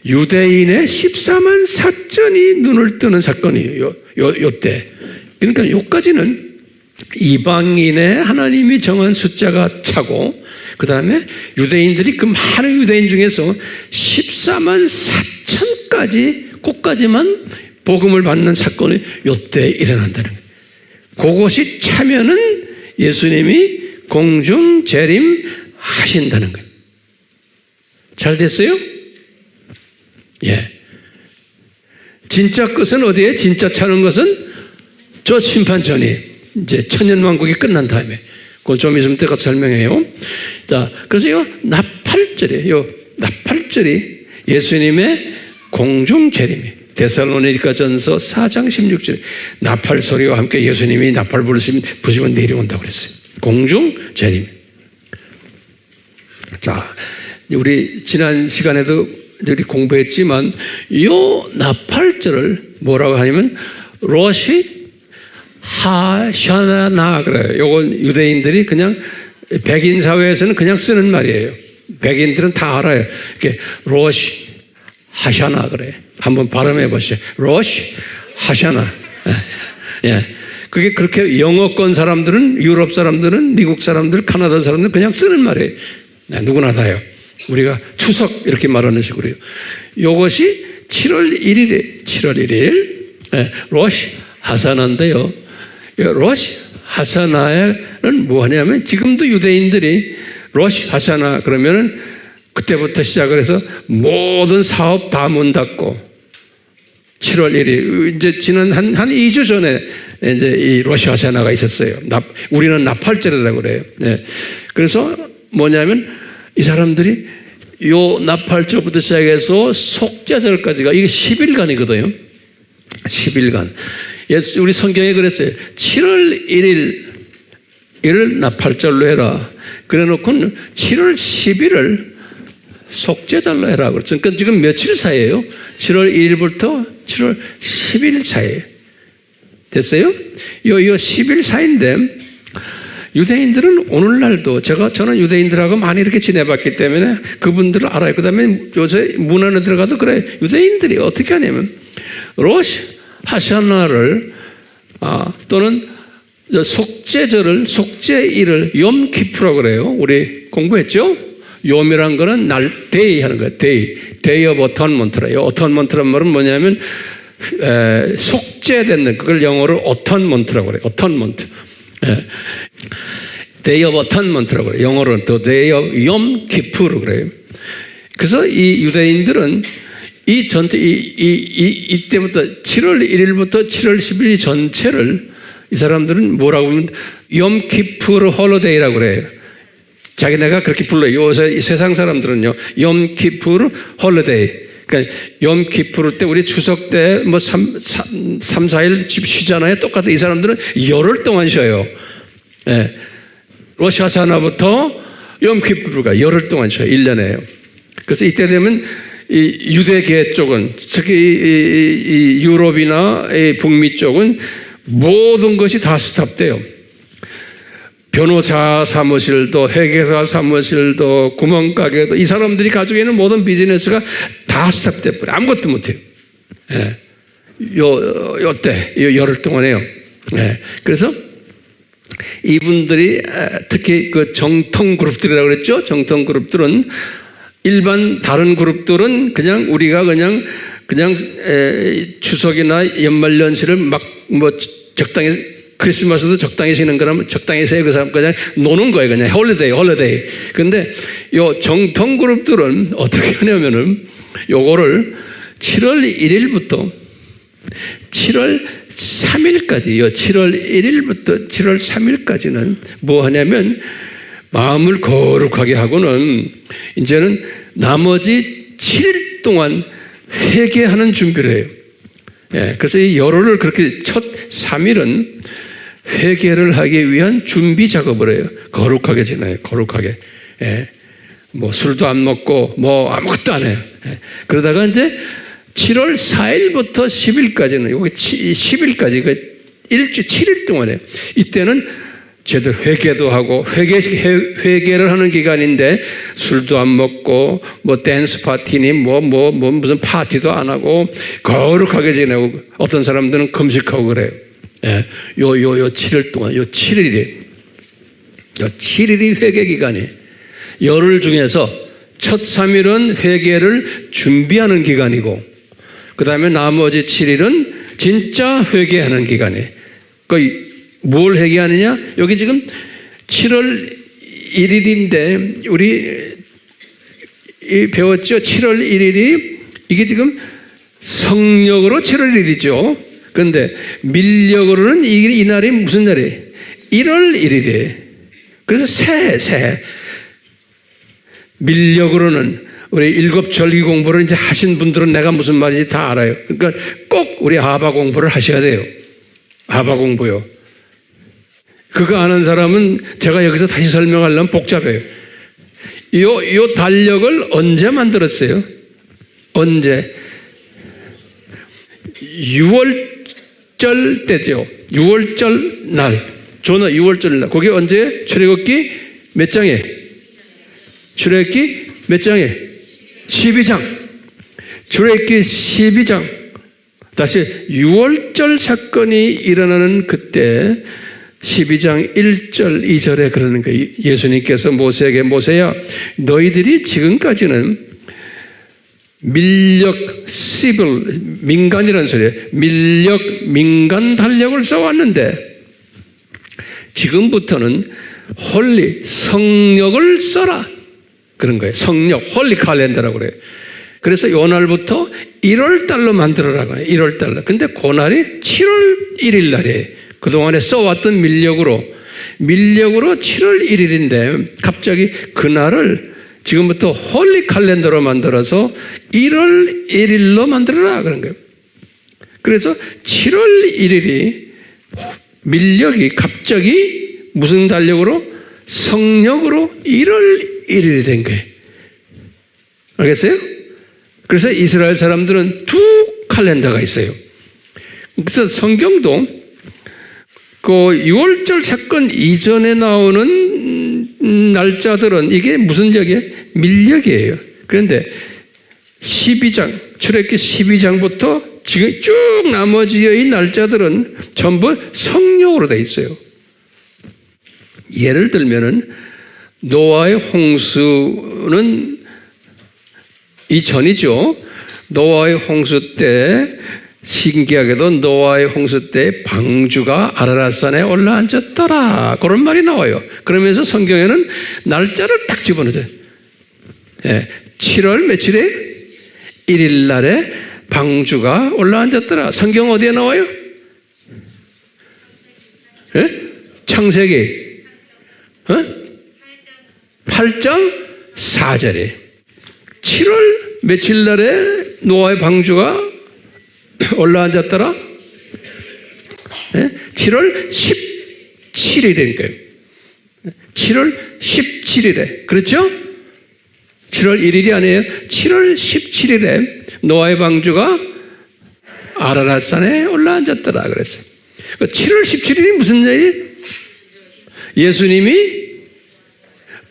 유대인의 14만 4천이 눈을 뜨는 사건이에요. 요때. 그러니까 요까지는 이방인의 하나님이 정한 숫자가 차고 그 다음에 유대인들이 그 많은 유대인 중에서 14만 4천까지 그까지만 복음을 받는 사건이 요때 일어난다는 거예요. 그것이 차면은 예수님이 공중 재림 하신다는 거예요. 잘 됐어요? 예. 진짜 끝은 어디에? 진짜 차는 것은 저 심판 전에 이제 천년왕국이 끝난 다음에 그건 좀 있으면 때가 설명해요. 자, 그래서 요 나팔절이에요. 나팔절이 예수님의 공중 재림이에요. 데살로니가전서 4장 16절 나팔 소리와 함께 예수님이 나팔 부시면 내려온다고 그랬어요. 공중 재림. 자, 우리 지난 시간에도 우리 공부했지만 요 나팔절을 뭐라고 하냐면 로시 하샤나 그래요. 요건 유대인들이 그냥 백인 사회에서는 그냥 쓰는 말이에요. 백인들은 다 알아요. 이렇게 로시 하샤나 그래요. 한번 발음해 보시죠. 로시 하샤나. 예. 그게 그렇게 영어권 사람들은 유럽 사람들은 미국 사람들 카나다 사람들은 그냥 쓰는 말이에요. 누구나 다요. 우리가 추석 이렇게 말하는 식으로요. 이것이 7월 1일에 7월 1일 로시 하사나인데요. 로시 하사나에는 뭐하냐면 지금도 유대인들이 로시 하사나 그러면은 그때부터 시작을 해서 모든 사업 다 문 닫고 7월 1일 이제 지난 한 2주 전에 이제 이 러시아 세나가 있었어요. 우리는 나팔절이라고 그래요. 네. 그래서 뭐냐면 이 사람들이 요 나팔절부터 시작해서 속죄절까지가 이게 10일간이거든요. 10일간. 우리 성경에 그랬어요. 7월 1일을 나팔절로 해라. 그래 놓고는 7월 10일을 속죄절로 해라. 그러니까 지금 며칠 사이에요? 7월 1일부터 7월 10일 사이에요. 됐어요? 요 10일 사이인데 유대인들은 오늘날도 저는 유대인들하고 많이 이렇게 지내봤기 때문에 그분들을 알아요. 그 다음에 요새 문안에 들어가도 그래. 유대인들이 어떻게 하냐면 로시 하샤나를 또는 속죄절을 속죄일을 염키프라고 그래요. 우리 공부했죠? 염이란 거는 날 데이 하는 거예요. 데이 오브 어턴먼트래요. 어턴먼트란 말은 뭐냐면 속죄되는 그걸 영어로 어턴먼트라고 그래요. 어턴먼트. 데이 오브 어턴먼트라고 그래요. 영어로는 더 데이 오브 염키프로 그래요. 그래서 이 유대인들은 이때부터 7월 1일부터 7월 10일 전체를 이 사람들은 뭐라고 하면 염키프르 홀리데이라고 그래요. 자기네가 그렇게 불러요. 요새 이 세상 사람들은요, 염키프르 홀리데이. 그러니까 염키프르 때 우리 추석 때 뭐 3, 4일 집 쉬잖아요. 똑같아. 이 사람들은 열흘 동안 쉬어요. 예. 로시 하샤나부터 염키프르가 열흘 동안 쉬어요. 1년에요. 그래서 이때 되면 이 유대계 쪽은 특히 이 유럽이나 이 북미 쪽은 모든 것이 다 스탑돼요. 변호사 사무실도 회계사 사무실도 구멍가게도 이 사람들이 가지고 있는 모든 비즈니스가 다 스탑돼 버려. 아무것도 못해요. 예. 요때 열흘 동안에요. 예. 그래서 이분들이 특히 그 정통 그룹들이라고 그랬죠. 정통 그룹들은 일반 다른 그룹들은 그냥 우리가 그냥 추석이나 연말연시를 막 뭐 적당히 크리스마스도 적당히 쉬는 거라면 적당히 세요. 그 사람 그냥 노는 거예요. 그냥 홀리데이. 근데 요 정통 그룹들은 어떻게 하냐면은 요거를 7월 1일부터 7월 3일까지 요 7월 1일부터 7월 3일까지는 뭐 하냐면 마음을 거룩하게 하고는 이제는 나머지 7일 동안 회개하는 준비를 해요. 예, 그래서 이 열흘을 그렇게 첫 3일은 회개를 하기 위한 준비 작업을 해요. 거룩하게 지나요. 거룩하게. 예, 뭐 술도 안 먹고 뭐 아무것도 안 해요. 예, 그러다가 이제 7월 4일부터 10일까지는 여기 10일까지 그 7일 동안에 이때는 제대로 회개도 하고 회개를 하는 기간인데 술도 안 먹고 뭐 댄스 파티니 뭐 무슨 파티도 안 하고 거룩하게 지내고 어떤 사람들은 금식하고 그래요. 예. 요 7일 동안 요 7일이 회개 기간이 열흘 중에서 첫 3일은 회개를 준비하는 기간이고 그 다음에 나머지 7일은 진짜 회개하는 기간이에요. 뭘 회개하느냐? 여기 지금 7월 1일인데 우리 배웠죠? 7월 1일이 이게 지금 성력으로 7월 1일이죠. 그런데 밀력으로는 이 날이 무슨 날이에요? 1월 1일이에요. 그래서 새해. 밀력으로는 우리 7절기 공부를 이제 하신 분들은 내가 무슨 말인지 다 알아요. 그러니까 꼭 우리 아바 공부를 하셔야 돼요. 아바 공부요. 그거 아는 사람은 제가 여기서 다시 설명하려면 복잡해요. 요 달력을 언제 만들었어요? 언제? 6월절 때죠. 6월절 날. 저는 6월절 날. 그게 언제? 출애굽기 몇 장에? 출애굽기 몇 장에? 12장. 출애굽기 12장. 다시 6월절 사건이 일어나는 그때 12장 1절 2절에 그러는 거예요. 예수님께서 모세에게 모세야 너희들이 지금까지는 민간이라는 소리예요. 민간 달력을 써왔는데 지금부터는 홀리 성력을 써라. 그런 거예요. 성령, 홀리 칼렌더라고 그래요. 그래서 요 날부터 1월 달로 만들어라고 해요. 1월 달로. 근데 그날이 7월 1일 날이에요. 그동안에 써왔던 밀력으로 7월 1일인데 갑자기 그날을 지금부터 홀리 칼렌더로 만들어서 1월 1일로 만들어라 그런 거예요. 그래서 7월 1일이 밀력이 갑자기 무슨 달력으로? 성력으로 1월 1일이 된 거예요. 알겠어요? 그래서 이스라엘 사람들은 두 칼렌더가 있어요. 그래서 성경도 그 6월절 사건 이전에 나오는 날짜들은 이게 무슨 역이에요? 밀력이에요. 그런데 12장, 출애굽기 12장부터 지금 쭉 나머지의 날짜들은 전부 성령으로 되어 있어요. 예를 들면은 노아의 홍수는 이전이죠. 노아의 홍수 때 신기하게도 노아의 홍수 때 방주가 아라랏산에 올라앉았더라. 그런 말이 나와요. 그러면서 성경에는 날짜를 딱 집어넣어요. 7월 며칠에 1일 날에 방주가 올라앉았더라. 성경 어디에 나와요? 창세기 8장 4절에 7월 며칠 날에 노아의 방주가 올라앉았더라? 7월 17일이니까요. 7월 17일에. 그렇죠? 7월 1일이 아니에요. 7월 17일에 노아의 방주가 아라랏산에 올라앉았더라 그랬어요. 7월 17일이 무슨 날이에요? 예수님이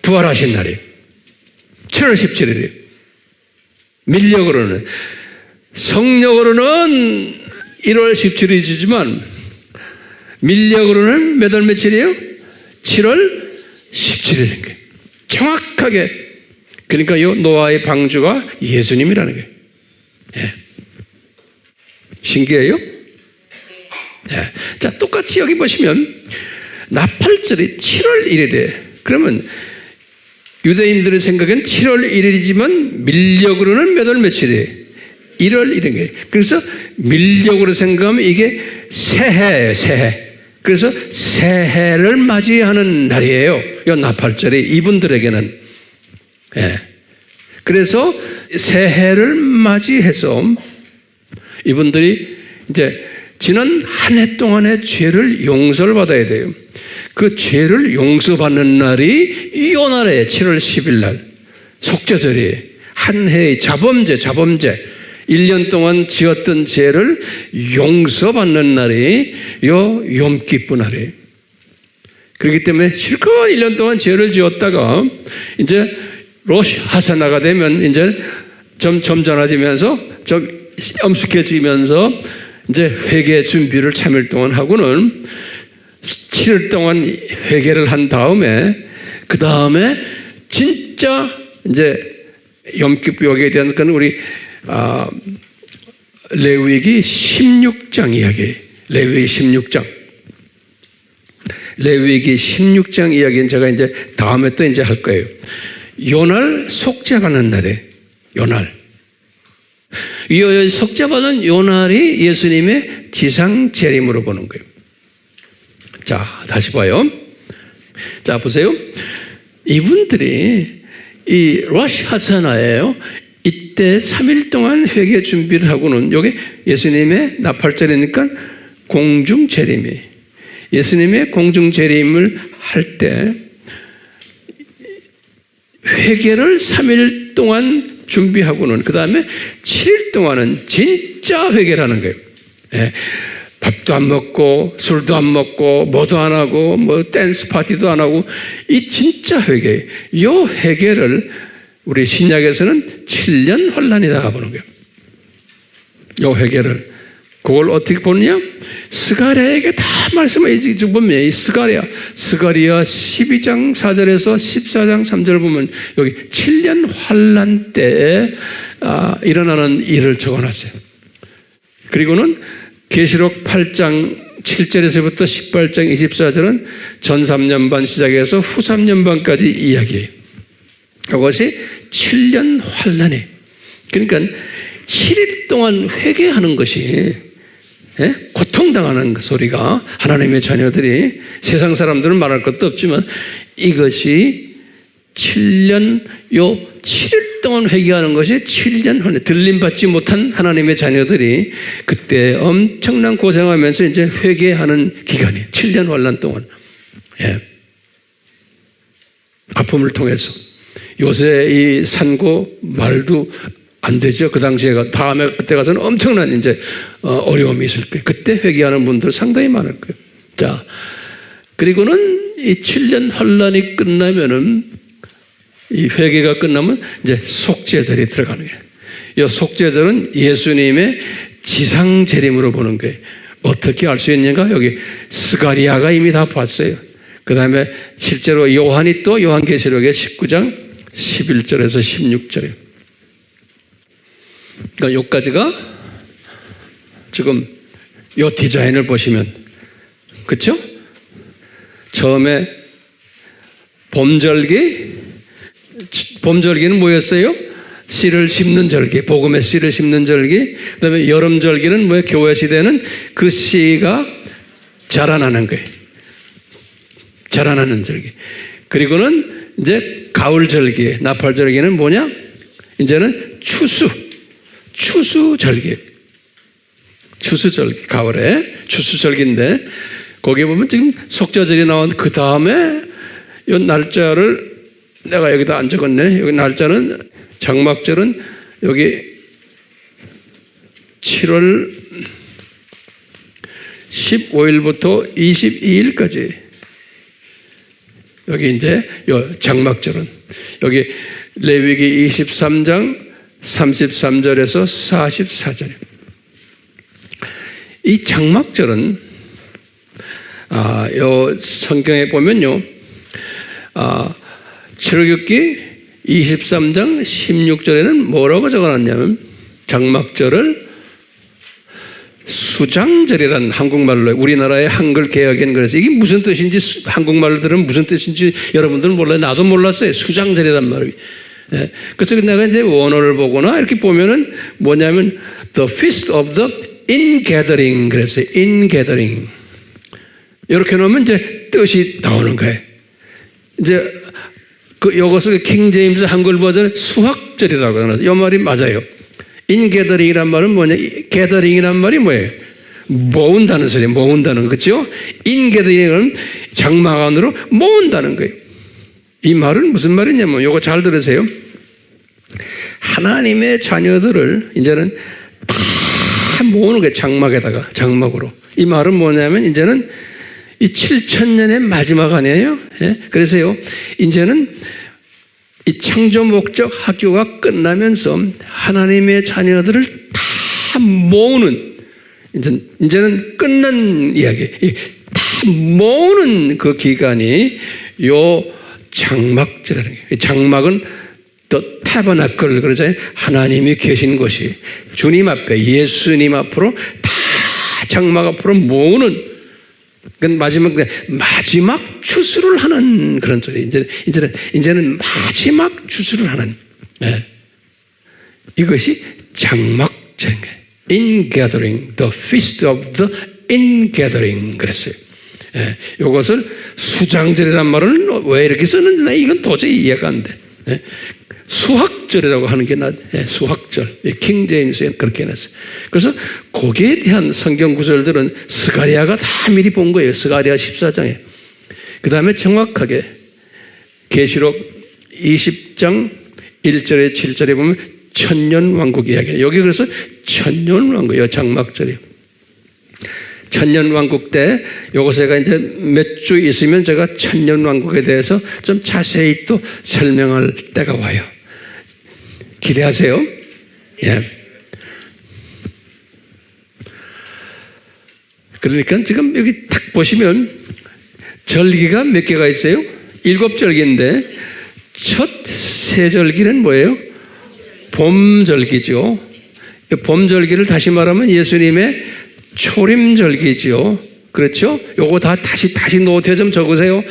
부활하신 날이에요. 7월 17일이에요. 밀력으로는. 성력으로는 1월 17일이지만 밀력으로는 몇 월 며칠이에요? 7월 17일인 거예요. 정확하게. 그러니까 이 노아의 방주가 예수님이라는 거예요. 예. 신기해요? 예. 자, 똑같이 여기 보시면 나팔절이 7월 1일에 그러면 유대인들의 생각엔 7월 1일이지만 밀력으로는 몇 월 며칠이에요? 1월 1일인 거예요. 그래서 밀력으로 생각하면 이게 새해예요, 새해. 그래서 새해를 맞이하는 날이에요. 이 나팔절이 이분들에게는. 예. 그래서 새해를 맞이해서 이분들이 이제 지난 한 해 동안의 죄를 용서를 받아야 돼요. 그 죄를 용서받는 날이 이 날에 7월 10일 날 속죄절이에요. 한 해의 자범죄 1년 동안 지었던 죄를 용서받는 날이 요 욤기쁘 날이에요. 그렇기 때문에 실컷 1년 동안 죄를 지었다가 이제 로시 하사나가 되면 이제 좀 점잖아지면서 좀 엄숙해지면서 이제 회개 준비를 3일 동안 하고는 7일 동안 회개를 한 다음에 그 다음에 진짜 이제 욤기쁘에 대한 건 우리 레위기 16장 이야기. 레위기 16장. 레위기 16장 이야기는 제가 이제 다음에 또 이제 할 거예요. 요날 속죄받는 날에 요날. 이 속죄받는 요날이 예수님의 지상 재림으로 보는 거예요. 자, 다시 봐요. 자, 보세요. 이분들이 이 로시 하사나예요. 이때 3일 동안 회개 준비를 하고는 여기 예수님의 나팔절이니까 공중 재림이 예수님의 공중 재림을 할 때 회개를 3일 동안 준비하고는 그 다음에 7일 동안은 진짜 회개를 하는 거예요. 예. 밥도 안 먹고 술도 안 먹고 뭐도 안 하고 뭐 댄스 파티도 안 하고 이 진짜 회개. 이 회개를 우리 신약에서는 7년 환란이다 보는 거예요. 이 회개를 그걸 어떻게 보느냐? 스가랴에게 다 말씀해 보면 이 스가랴 12장 4절에서 14장 3절을 보면 여기 7년 환란 때에 일어나는 일을 적어놨어요. 그리고는 계시록 8장 7절에서부터 18장 24절은 전 3년 반 시작해서 후 3년 반까지 이야기해요. 이것이 7년 환난이. 그러니까 7일 동안 회개하는 것이 고통당하는 그 소리가 하나님의 자녀들이 세상 사람들은 말할 것도 없지만 이것이 7년 7일 동안 회개하는 것이 7년 환난. 들림받지 못한 하나님의 자녀들이 그때 엄청난 고생하면서 이제 회개하는 기간이 7년 환난 동안 아픔을 통해서 요새 이 산고 말도 안 되죠. 그 당시에 다음에 그때 가서는 엄청난 이제 어려움이 있을 거예요. 그때 회개하는 분들 상당히 많을 거예요. 자, 그리고는 이 7년 환란이 끝나면은 이 회개가 끝나면 이제 속죄절이 들어가는 거예요. 이 속죄절은 예수님의 지상 재림으로 보는 거예요. 어떻게 알 수 있는가? 여기 스가리아가 이미 다 봤어요. 그 다음에 실제로 요한이 또 요한계시록의 19장 11절에서 16절이에요. 그러니까 여기까지가 지금 요 디자인을 보시면, 그렇죠? 처음에 봄절기는 뭐였어요? 씨를 심는 절기, 복음의 씨를 심는 절기. 그 다음에 여름절기는 뭐예요? 교회 시대는 그 씨가 자라나는 거예요. 자라나는 절기. 그리고는 이제 가을절기, 나팔절기는 뭐냐? 이제는 추수절기. 추수절기, 가을에 추수절기인데, 거기에 보면 지금 속죄절이 나온 그 다음에 이 날짜를 내가 여기다 안 적었네. 여기 날짜는 장막절은 여기 7월 15일부터 22일까지 여기 이제 요 장막절은 여기 레위기 23장 33절에서 44절. 이 장막절은 요 성경에 보면요, 출애굽기 23장 16절에는 뭐라고 적어놨냐면 장막절을 수장절이라는 한국말로, 우리나라의 한글 개혁에는 그래서 이게 무슨 뜻인지 한국말로 들으면 무슨 뜻인지 여러분들은 몰라요. 나도 몰랐어요. 수장절이란 말이. 그래서 내가 이제 원어를 보거나 이렇게 보면은 뭐냐면 The Feast of the Ingathering 그랬어요. Ingathering. 이렇게 놓으면 이제 뜻이 나오는 거예요. 이제 이것을 킹 제임스 한글 버전 수학절이라고 하나. 이 말이 맞아요. 인게더링이란 말은 뭐냐? 게더링이란 말이 뭐예요? 모은다는 소리예요. 모은다는, 그렇죠? 인게더링은 장막 안으로 모은다는 거예요. 이 말은 무슨 말이냐면 이거 잘 들으세요. 하나님의 자녀들을 이제는 다 모으는 거예요. 장막에다가, 장막으로. 이 말은 뭐냐면 이제는 이 7,000년의 마지막 아니에요? 예? 그래서요, 이제는 이 창조 목적 학교가 끝나면서 하나님의 자녀들을 다 모으는, 이제는 끝난 이야기, 다 모으는 그 기간이 요 장막절이라는 거예요. 장막은 또 타버나클 그러잖아요. 하나님이 계신 곳이 주님 앞에, 예수님 앞으로 다 장막 앞으로 모으는, 마지막 추수를 하는 그런 소리. 이제는 마지막 추수를 하는. 이것이 장막절인 거예요. Ingathering, the feast of the ingathering 그랬어요. 이것을 수장절이란 말은 왜 이렇게 썼는지 이건 도저히 이해가 안 돼. 수학절이라고 하는 게 수학절. 킹 제임스에 그렇게 해놨어요. 그래서 거기에 대한 성경 구절들은 스가랴가 다 미리 본 거예요. 스가랴 14장에. 그 다음에 정확하게 계시록 20장 1절에 7절에 보면 천년왕국 이야기예요. 여기 그래서 천년왕국이에요. 장막절이에요. 천년왕국 때 요것에가 이제 몇 주 있으면 제가 천년왕국에 대해서 좀 자세히 또 설명할 때가 와요. 기대하세요. 예. 그러니까 지금 여기 딱 보시면 절기가 몇 개가 있어요? 7절기인데 첫 세 절기는 뭐예요? 봄절기죠. 봄절기를 다시 말하면 예수님의 초림절기죠. 그렇죠? 요거 다 다시 노트에 좀 적으세요.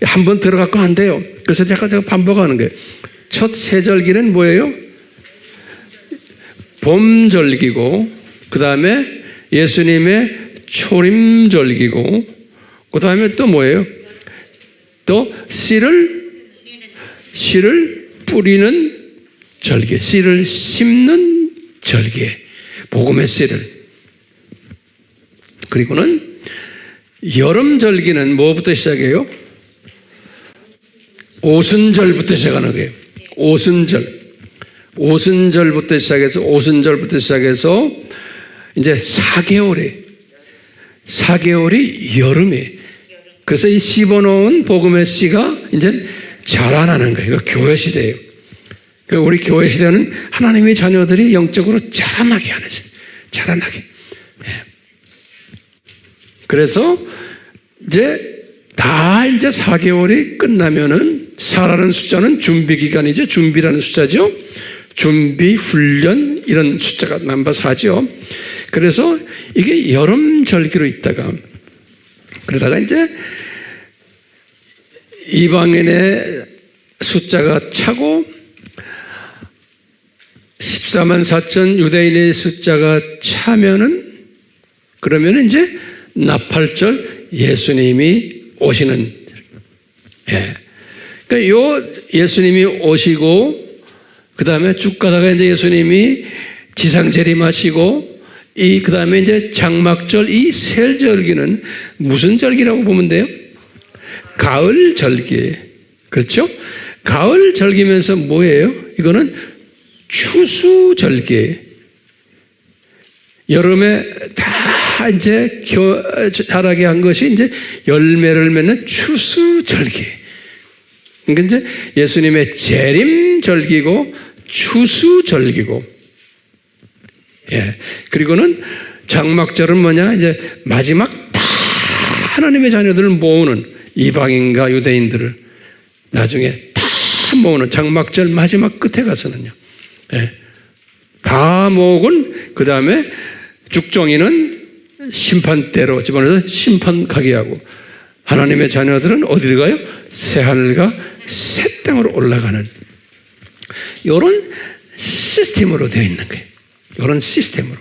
한번 들어갖고 안 돼요. 그래서 제가 반복하는 거예요. 첫 세절기는 뭐예요? 봄절기고, 그 다음에 예수님의 초림절기고, 그 다음에 또 뭐예요? 또 씨를 뿌리는 절기, 씨를 심는 절기, 복음의 씨를. 그리고는 여름절기는 뭐부터 시작해요? 오순절부터 시작하는 거예요. 오순절부터 시작해서 이제 4개월이 여름에. 그래서 이 씹어놓은 복음의 씨가 이제 자라나는 거예요. 이거 교회 시대예요. 우리 교회 시대는 하나님의 자녀들이 영적으로 자라나게 하는 시대. 자라나게. 그래서 이제 4개월이 끝나면은 4라는 숫자는 준비 기간이죠. 준비라는 숫자죠. 준비, 훈련 이런 숫자가 넘버 4죠. 그래서 이게 여름절기로 있다가 그러다가 이제 이방인의 숫자가 차고 14만 4천 유대인의 숫자가 차면은 그러면 이제 나팔절 예수님이 오시는. 그러니까 요 예수님이 오시고 그 다음에 쭉 가다가 이제 예수님이 지상 재림하시고 그 다음에 이제 장막절 이 세 절기는 무슨 절기라고 보면 돼요? 가을 절기. 그렇죠? 가을 절기면서 뭐예요? 이거는 추수 절기. 여름에 다 이제 자라게 한 것이 이제 열매를 맺는 추수 절기. 그러니까 이제 예수님의 재림 절기고 추수 절기고. 그리고는 장막절은 뭐냐? 이제 마지막 다 하나님의 자녀들을 모으는 이방인과 유대인들을 나중에 다 모으는 장막절 마지막 끝에 가서는요. 다 모으곤 그 다음에 죽정이는 심판대로 집어넣어서 심판 가게 하고 하나님의 자녀들은 어디로 가요? 새하늘과 새 땅으로 올라가는 이런 시스템으로 되어 있는 거예요. 이런 시스템으로.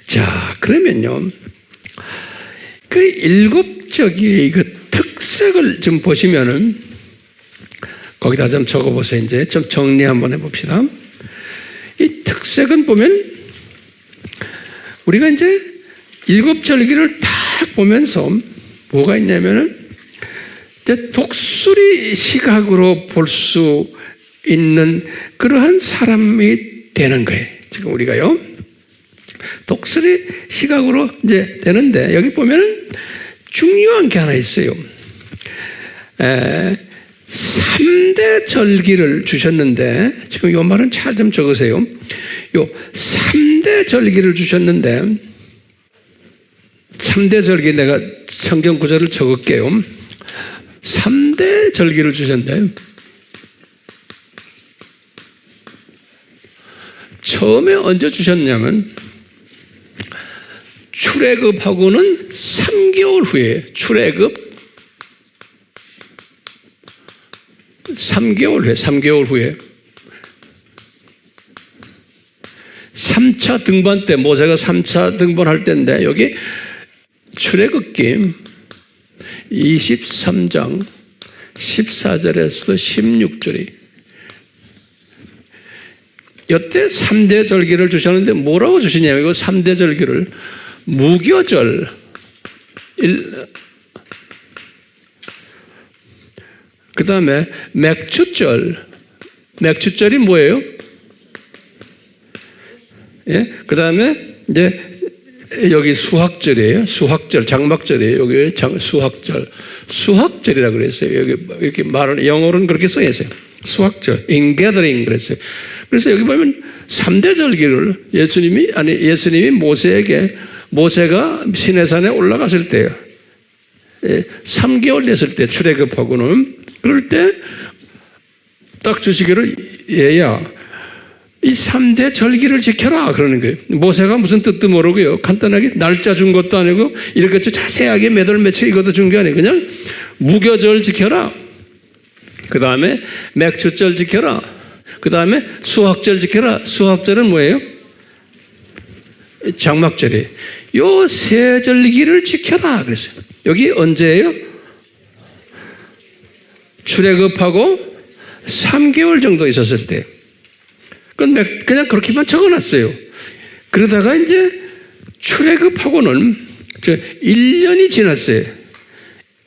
자, 그러면요. 그 7적의 그 특색을 좀 보시면은 거기다 좀 적어보세요. 이제 좀 정리 한번 해봅시다. 이 특색은 보면 우리가 이제 7절기를 딱 보면서 뭐가 있냐면은 이제 독수리 시각으로 볼 수 있는 그러한 사람이 되는 거예요. 지금 우리가요. 독수리 시각으로 이제 되는데 여기 보면은 중요한 게 하나 있어요. 3대 절기를 주셨는데 지금 이 말은 잘 좀 적으세요. 요 3대 절기를 주셨는데 3대 절기 내가 성경 구절을 적을게요. 3대 절기를 주셨는데 처음에 언제 주셨냐면 출애굽하고는 3개월 후에 출애굽 3개월 후에 3차 등반 때 모세가 3차 등반할 때인데 여기 출애굽기 23장 14절에서 16절이 이때 3대 절기를 주셨는데 뭐라고 주시냐면 이거 3대 절기를 무교절 그 다음에 맥주절이 뭐예요? 그 다음에 이제 여기 수학절이에요. 수학절, 장막절이에요. 여기 수학절이라고 그랬어요. 여기 이렇게 말을 영어로는 그렇게 써 있어요. 수학절, ingathering 그랬어요. 그래서 여기 보면 3대 절기를 예수님이 모세가 시내산에 올라갔을 때요. 3개월 됐을 때 출애굽하고는 그럴 때 딱 주시기를 얘야 이 3대 절기를 지켜라 그러는 거예요. 모세가 무슨 뜻도 모르고요. 간단하게 날짜 준 것도 아니고 이렇게 자세하게 몇 월 며칠 이것도 준 게 아니에요. 그냥 무교절 지켜라. 그 다음에 맥주절 지켜라. 그 다음에 수학절 지켜라. 수학절은 뭐예요? 장막절이에요. 요 세 절기를 지켜라 그랬어요. 여기 언제예요? 출애굽하고 3개월 정도 있었을 때. 그냥 그렇게만 적어놨어요. 그러다가 이제 출애굽하고는 1년이 지났어요.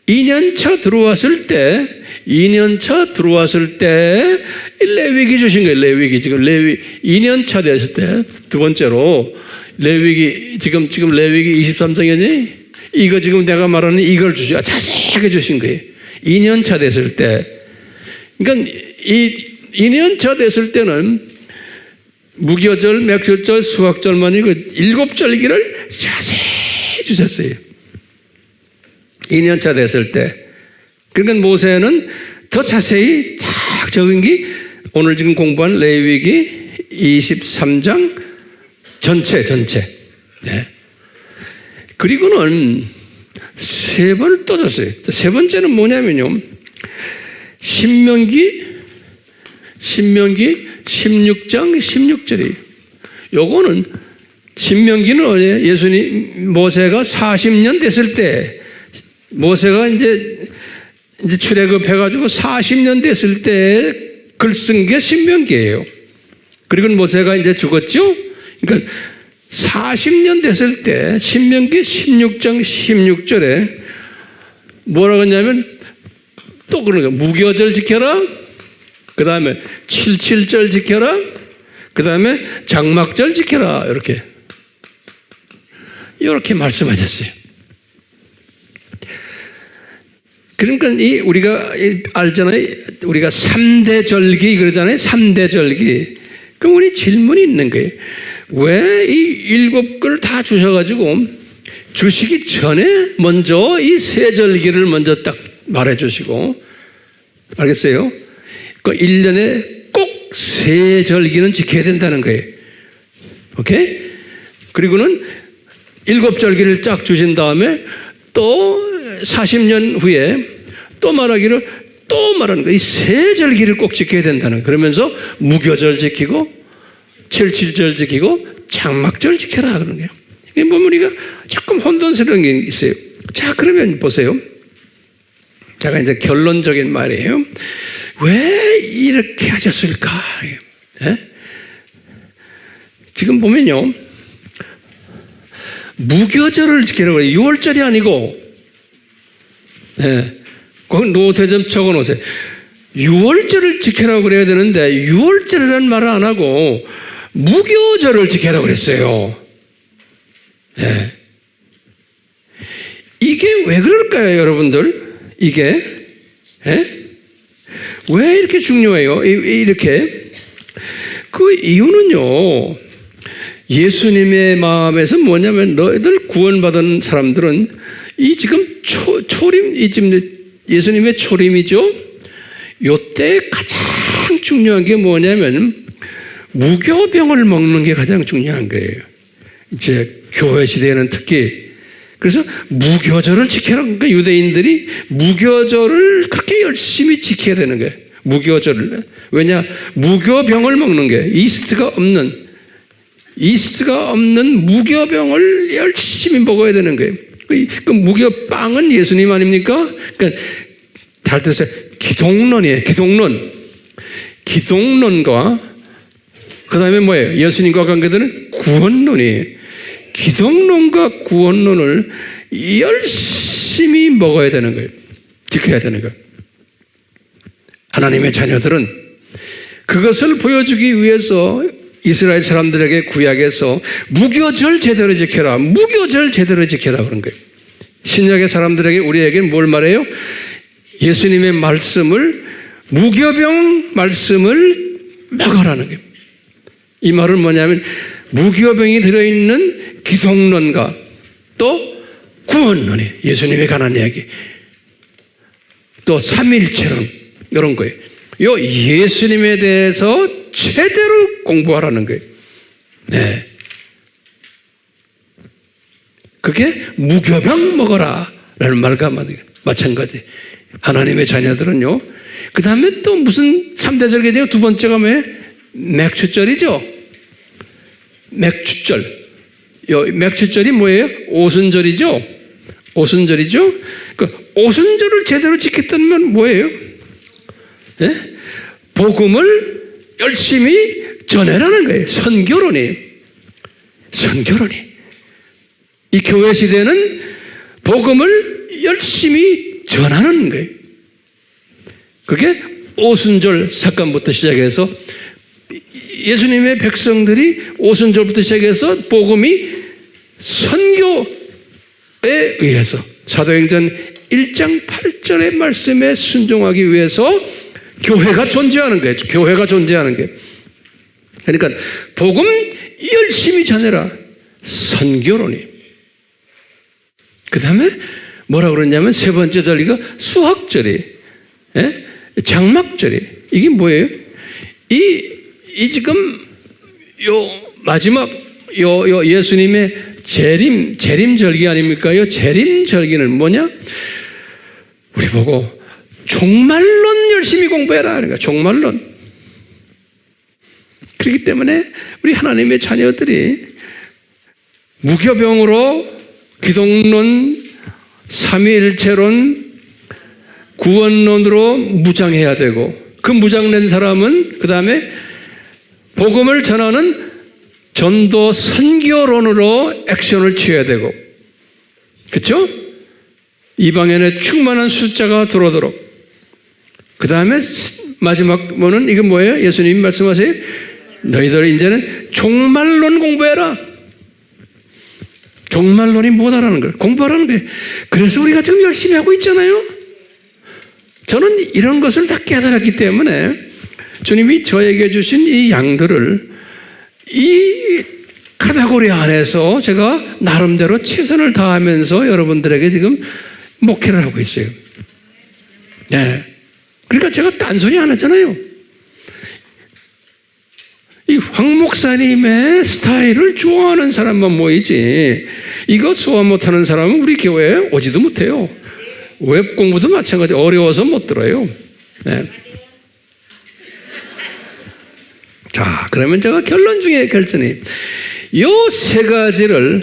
2년차 들어왔을 때 레위기 주신 거예요. 레위기. 지금 2년차 됐을 때 두 번째로 레위기, 지금 레위기 23장이니 이거 지금 내가 말하는 이걸 주시고 자세하게 주신 거예요. 2년차 됐을 때. 그러니까 2년차 됐을 때는 무교절, 맥주절, 수학절만이 그 7절기를 자세히 주셨어요. 2년차 됐을 때. 그러니까 모세는 더 자세히 쫙 적은 게 오늘 지금 공부한 레위기 23장 전체. 네. 그리고는 세 번을 또 줬어요. 세 번째는 뭐냐면요. 신명기 16장 16절이에요. 요거는 신명기는 예수님 모세가 40년 됐을 때 모세가 이제 출애굽해가지고 40년 됐을 때 글 쓴 게 신명기예요. 그리고 모세가 이제 죽었죠. 그러니까 40년 됐을 때 신명기 16장 16절에 뭐라고 했냐면 또 그런 거예요. 무교절 지켜라. 그 다음에 77절 지켜라. 그 다음에 장막절 지켜라. 이렇게 말씀하셨어요. 그러니까 우리가 알잖아요. 우리가 3대 절기 그러잖아요. 3대 절기. 그럼 우리 질문이 있는 거예요. 왜 이 7걸 다 주셔가지고 주시기 전에 먼저 이 세 절기를 먼저 딱 말해 주시고, 알겠어요? 그 1년에 꼭 세 절기는 지켜야 된다는 거예요. 오케이? 그리고는 7절기를 쫙 주신 다음에 또 40년 후에 또 말하는 거예요. 이 세 절기를 꼭 지켜야 된다는 거예요. 그러면서 무교절 지키고 77절 지키고 장막절 지켜라 그러는 거예요. 이게 보면 우리가 조금 혼돈스러운 게 있어요. 자, 그러면 보세요. 제가 이제 결론적인 말이에요. 왜 이렇게 하셨을까? 예? 지금 보면요. 무교절을 지키라고 해요. 6월절이 아니고, 예. 거기 노트에 좀 적어 놓으세요. 6월절을 지켜라고 그래야 되는데, 6월절이라는 말을 안 하고, 무교절을 지켜라고 그랬어요. 예. 이게 왜 그럴까요, 여러분들? 이게? 예? 왜 이렇게 중요해요? 이렇게? 그 이유는요, 예수님의 마음에서 뭐냐면, 너희들 구원받은 사람들은 이 지금 이 지금 예수님의 초림이죠? 요때 가장 중요한 게 뭐냐면, 무교병을 먹는 게 가장 중요한 거예요. 이제 교회 시대에는 특히. 그래서 무교절을 지켜라. 그러니까 유대인들이 무교절을 그렇게 열심히 지켜야 되는 거예요. 무교절을. 왜냐? 무교병을 먹는 게 이스트가 없는 무교병을 열심히 먹어야 되는 거예요. 그 무교빵은 예수님 아닙니까? 그러니까 잘 들으세요. 기독론이에요. 기독론과 그 다음에 뭐예요? 예수님과 관계되는 구원론이에요. 기독론과 구원론을 열심히 먹어야 되는 거예요. 지켜야 되는 거예요. 하나님의 자녀들은 그것을 보여주기 위해서 이스라엘 사람들에게 구약에서 무교절 제대로 지켜라. 그런 거예요. 신약의 사람들에게 우리에게 뭘 말해요? 예수님의 말씀을 무교병 말씀을 먹으라는 거예요. 이 말은 뭐냐면 무교병이 들어있는 기독론과 또 구원론이 예수님에 관한 이야기, 또 삼일체론 이런 거예요. 요 예수님에 대해서 제대로 공부하라는 거예요. 네. 그게 무교병 먹어라 라는 말과 마찬가지. 하나님의 자녀들은요, 그 다음에 또 무슨 3대 절기죠? 두 번째가 뭐예요? 맥추절이죠. 맥추절. 맥추절이 뭐예요? 오순절이죠. 오순절이죠. 그 오순절을 제대로 지켰다면 뭐예요? 예? 복음을 열심히 전해라는 거예요. 선교론이. 이 교회 시대는 복음을 열심히 전하는 거예요. 그게 오순절 사건부터 시작해서 예수님의 백성들이 오순절부터 시작해서 복음이 선교에 의해서 사도행전 1장 8절의 말씀에 순종하기 위해서 교회가 존재하는 거예요. 교회가 존재하는 게. 그러니까 복음 열심히 전해라. 선교론이. 그 다음에 뭐라고 그러냐면 세 번째 절기가 수학절이, 예? 장막절이. 이게 뭐예요? 이 지금 요 마지막 요 예수님의 재림절기 아닙니까? 요 재림절기는 뭐냐? 우리 보고 종말론 열심히 공부해라. 그러니까 종말론. 그렇기 때문에 우리 하나님의 자녀들이 무교병으로 기독론, 삼위일체론, 구원론으로 무장해야 되고 그 무장된 사람은 그 다음에 복음을 전하는 전도 선교론으로 액션을 취해야 되고 그렇죠? 이방인의 충만한 숫자가 들어오도록 그 다음에 마지막 뭐는 이건 뭐예요? 예수님이 말씀하세요. 너희들 이제는 종말론 공부해라. 종말론이 뭐다라는 걸 공부하라는 거예요. 그래서 우리가 지금 열심히 하고 있잖아요. 저는 이런 것을 다 깨달았기 때문에 주님이 저에게 주신 이 양들을 이 카테고리 안에서 제가 나름대로 최선을 다하면서 여러분들에게 지금 목회를 하고 있어요. 네. 그러니까 제가 딴소리 안 하잖아요. 이 황 목사님의 스타일을 좋아하는 사람만 모이지 이거 소화 못하는 사람은 우리 교회에 오지도 못해요. 웹 공부도 마찬가지 어려워서 못 들어요. 네. 자, 그러면 제가 결론 중에 결정이 요 세 가지를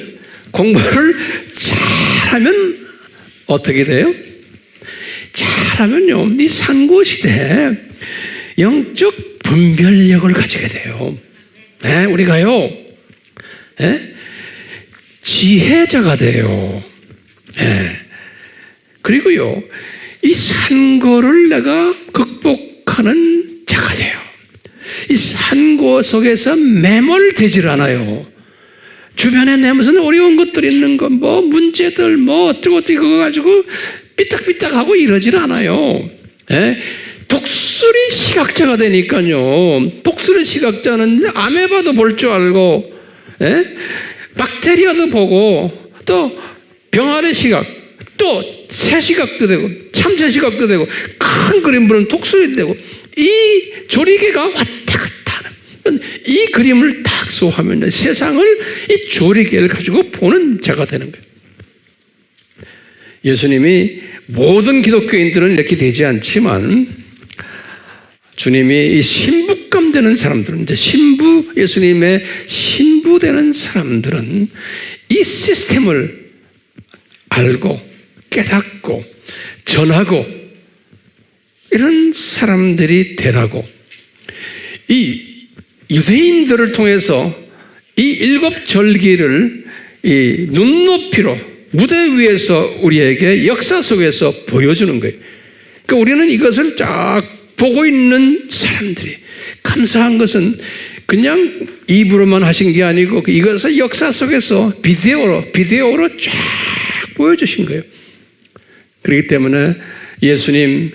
공부를 잘하면 어떻게 돼요? 잘하면요, 이 상고시대에 영적 분별력을 가지게 돼요. 네, 우리가요, 네? 지혜자가 돼요. 네. 그리고요, 이 산고를 내가 극복하는 자가 돼요. 이 산고 속에서 매몰되질 않아요. 주변에 내 무슨 어려운 것들 있는 거, 뭐 문제들, 뭐 어쩌고 그거 가지고 삐딱삐딱하고 이러질 않아요. 예? 독수리 시각자가 되니까요. 독수리 시각자는 아메바도 볼 줄 알고, 예? 박테리아도 보고, 또 병아리 시각, 또 새 시각도 되고, 참새 시각도 되고, 큰 그림 보는 독수리도 되고, 이 조리개가 왔다 갔다 하는 이 그림을 딱 소화하면 세상을 이 조리개를 가지고 보는 자가 되는 거예요. 예수님이 모든 기독교인들은 이렇게 되지 않지만 주님이 이 신부감 되는 사람들은 이제 예수님의 신부 되는 사람들은 이 시스템을 알고 깨닫고 전하고 이런 사람들이 되라고 이 유대인들을 통해서 이 일곱 절기를 이 눈높이로 무대 위에서 우리에게 역사 속에서 보여주는 거예요. 그러니까 우리는 이것을 쫙 보고 있는 사람들이 감사한 것은 그냥 입으로만 하신 게 아니고 이것을 역사 속에서 비디오로 쫙 보여주신 거예요. 그렇기 때문에 예수님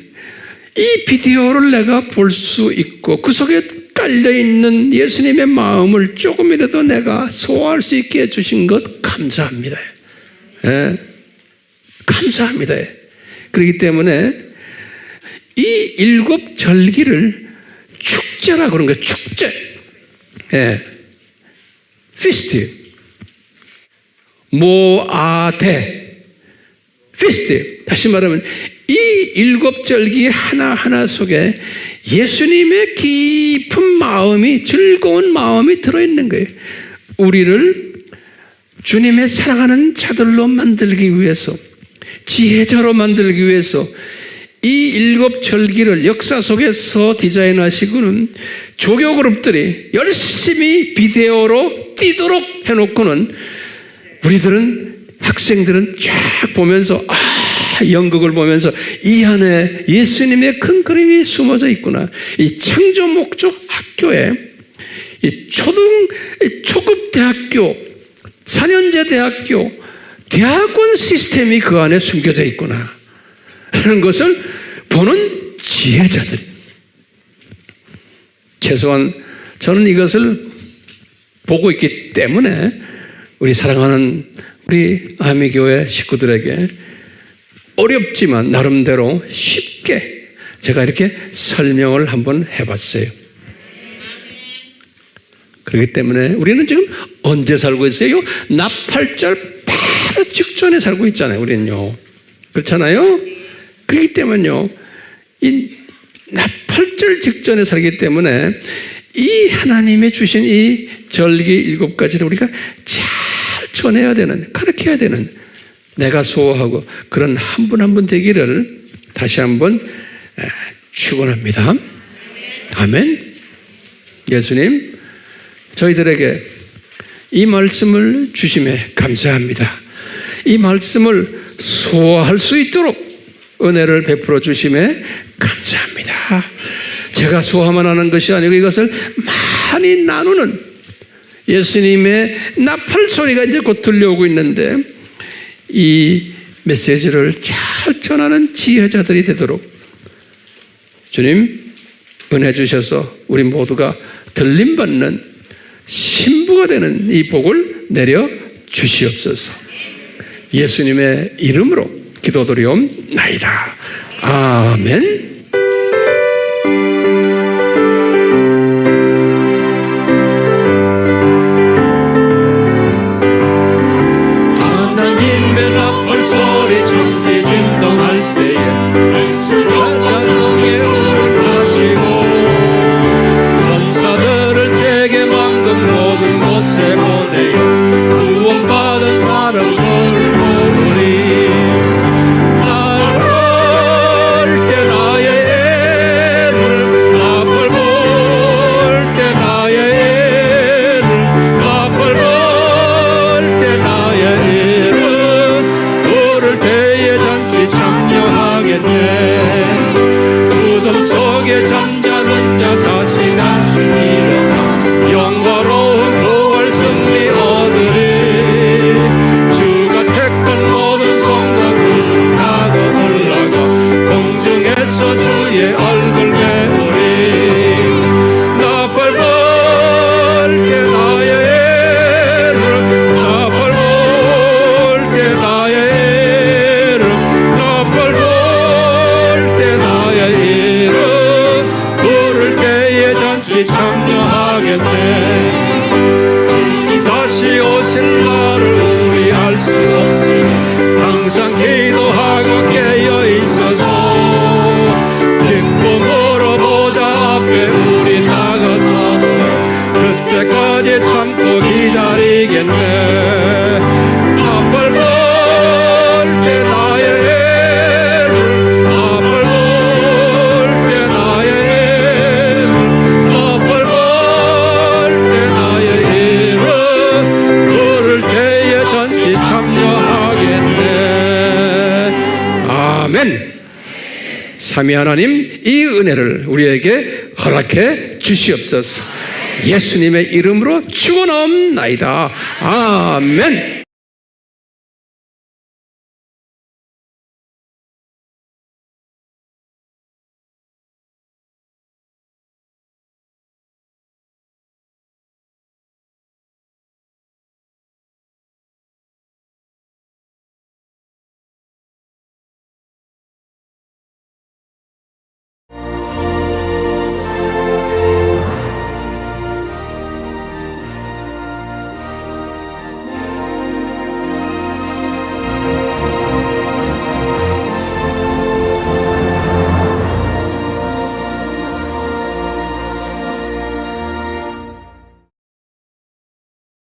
이 비디오를 내가 볼 수 있고 그 속에 깔려있는 예수님의 마음을 조금이라도 내가 소화할 수 있게 해주신 것 감사합니다. 예, 감사합니다. 그렇기 때문에 이 일곱 절기를 축제라고 그런 거예요. 축제. 예. 피스트. 모아테. 피스트. 다시 말하면 이 7절기 하나하나 속에 예수님의 깊은 마음이, 즐거운 마음이 들어있는 거예요. 우리를 주님의 사랑하는 자들로 만들기 위해서, 지혜자로 만들기 위해서 이 7절기를 역사 속에서 디자인하시고는 조교 그룹들이 열심히 비데오로 뛰도록 해놓고는 우리들은, 학생들은 쫙 보면서 연극을 보면서 이 안에 예수님의 큰 그림이 숨어져 있구나. 이 창조 목적 학교에 이 초급 대학교, 4년제 대학교, 대학원 시스템이 그 안에 숨겨져 있구나 하는 것을 보는 지혜자들. 최소한 저는 이것을 보고 있기 때문에 우리 사랑하는 우리 아미교회 식구들에게 어렵지만 나름대로 쉽게 제가 이렇게 설명을 한번 해봤어요. 그렇기 때문에 우리는 지금 언제 살고 있어요? 나팔절 바로 직전에 살고 있잖아요. 우리는요. 그렇잖아요? 그렇기 때문에요. 이 나팔절 직전에 살기 때문에 이 하나님의 주신 이 절기 7가지를 우리가 잘 전해야 되는, 가르쳐야 되는, 내가 소화하고 그런 한 분 한 분 되기를 다시 한번 축원합니다. 아멘. 예수님, 저희들에게 이 말씀을 주심에 감사합니다. 이 말씀을 소화할 수 있도록 은혜를 베풀어 주심에 감사합니다. 제가 소화만 하는 것이 아니고 이것을 많이 나누는 예수님의 나팔 소리가 이제 곧 들려오고 있는데 이 메시지를 잘 전하는 지혜자들이 되도록 주님 은혜 주셔서 우리 모두가 들림받는 신부가 되는 이 복을 내려 주시옵소서. 예수님의 이름으로 기도드리옵나이다. 아멘. 삼위 하나님 이 은혜를 우리에게 허락해 주시옵소서. 예수님의 이름으로 축원하옵나이다. 아멘.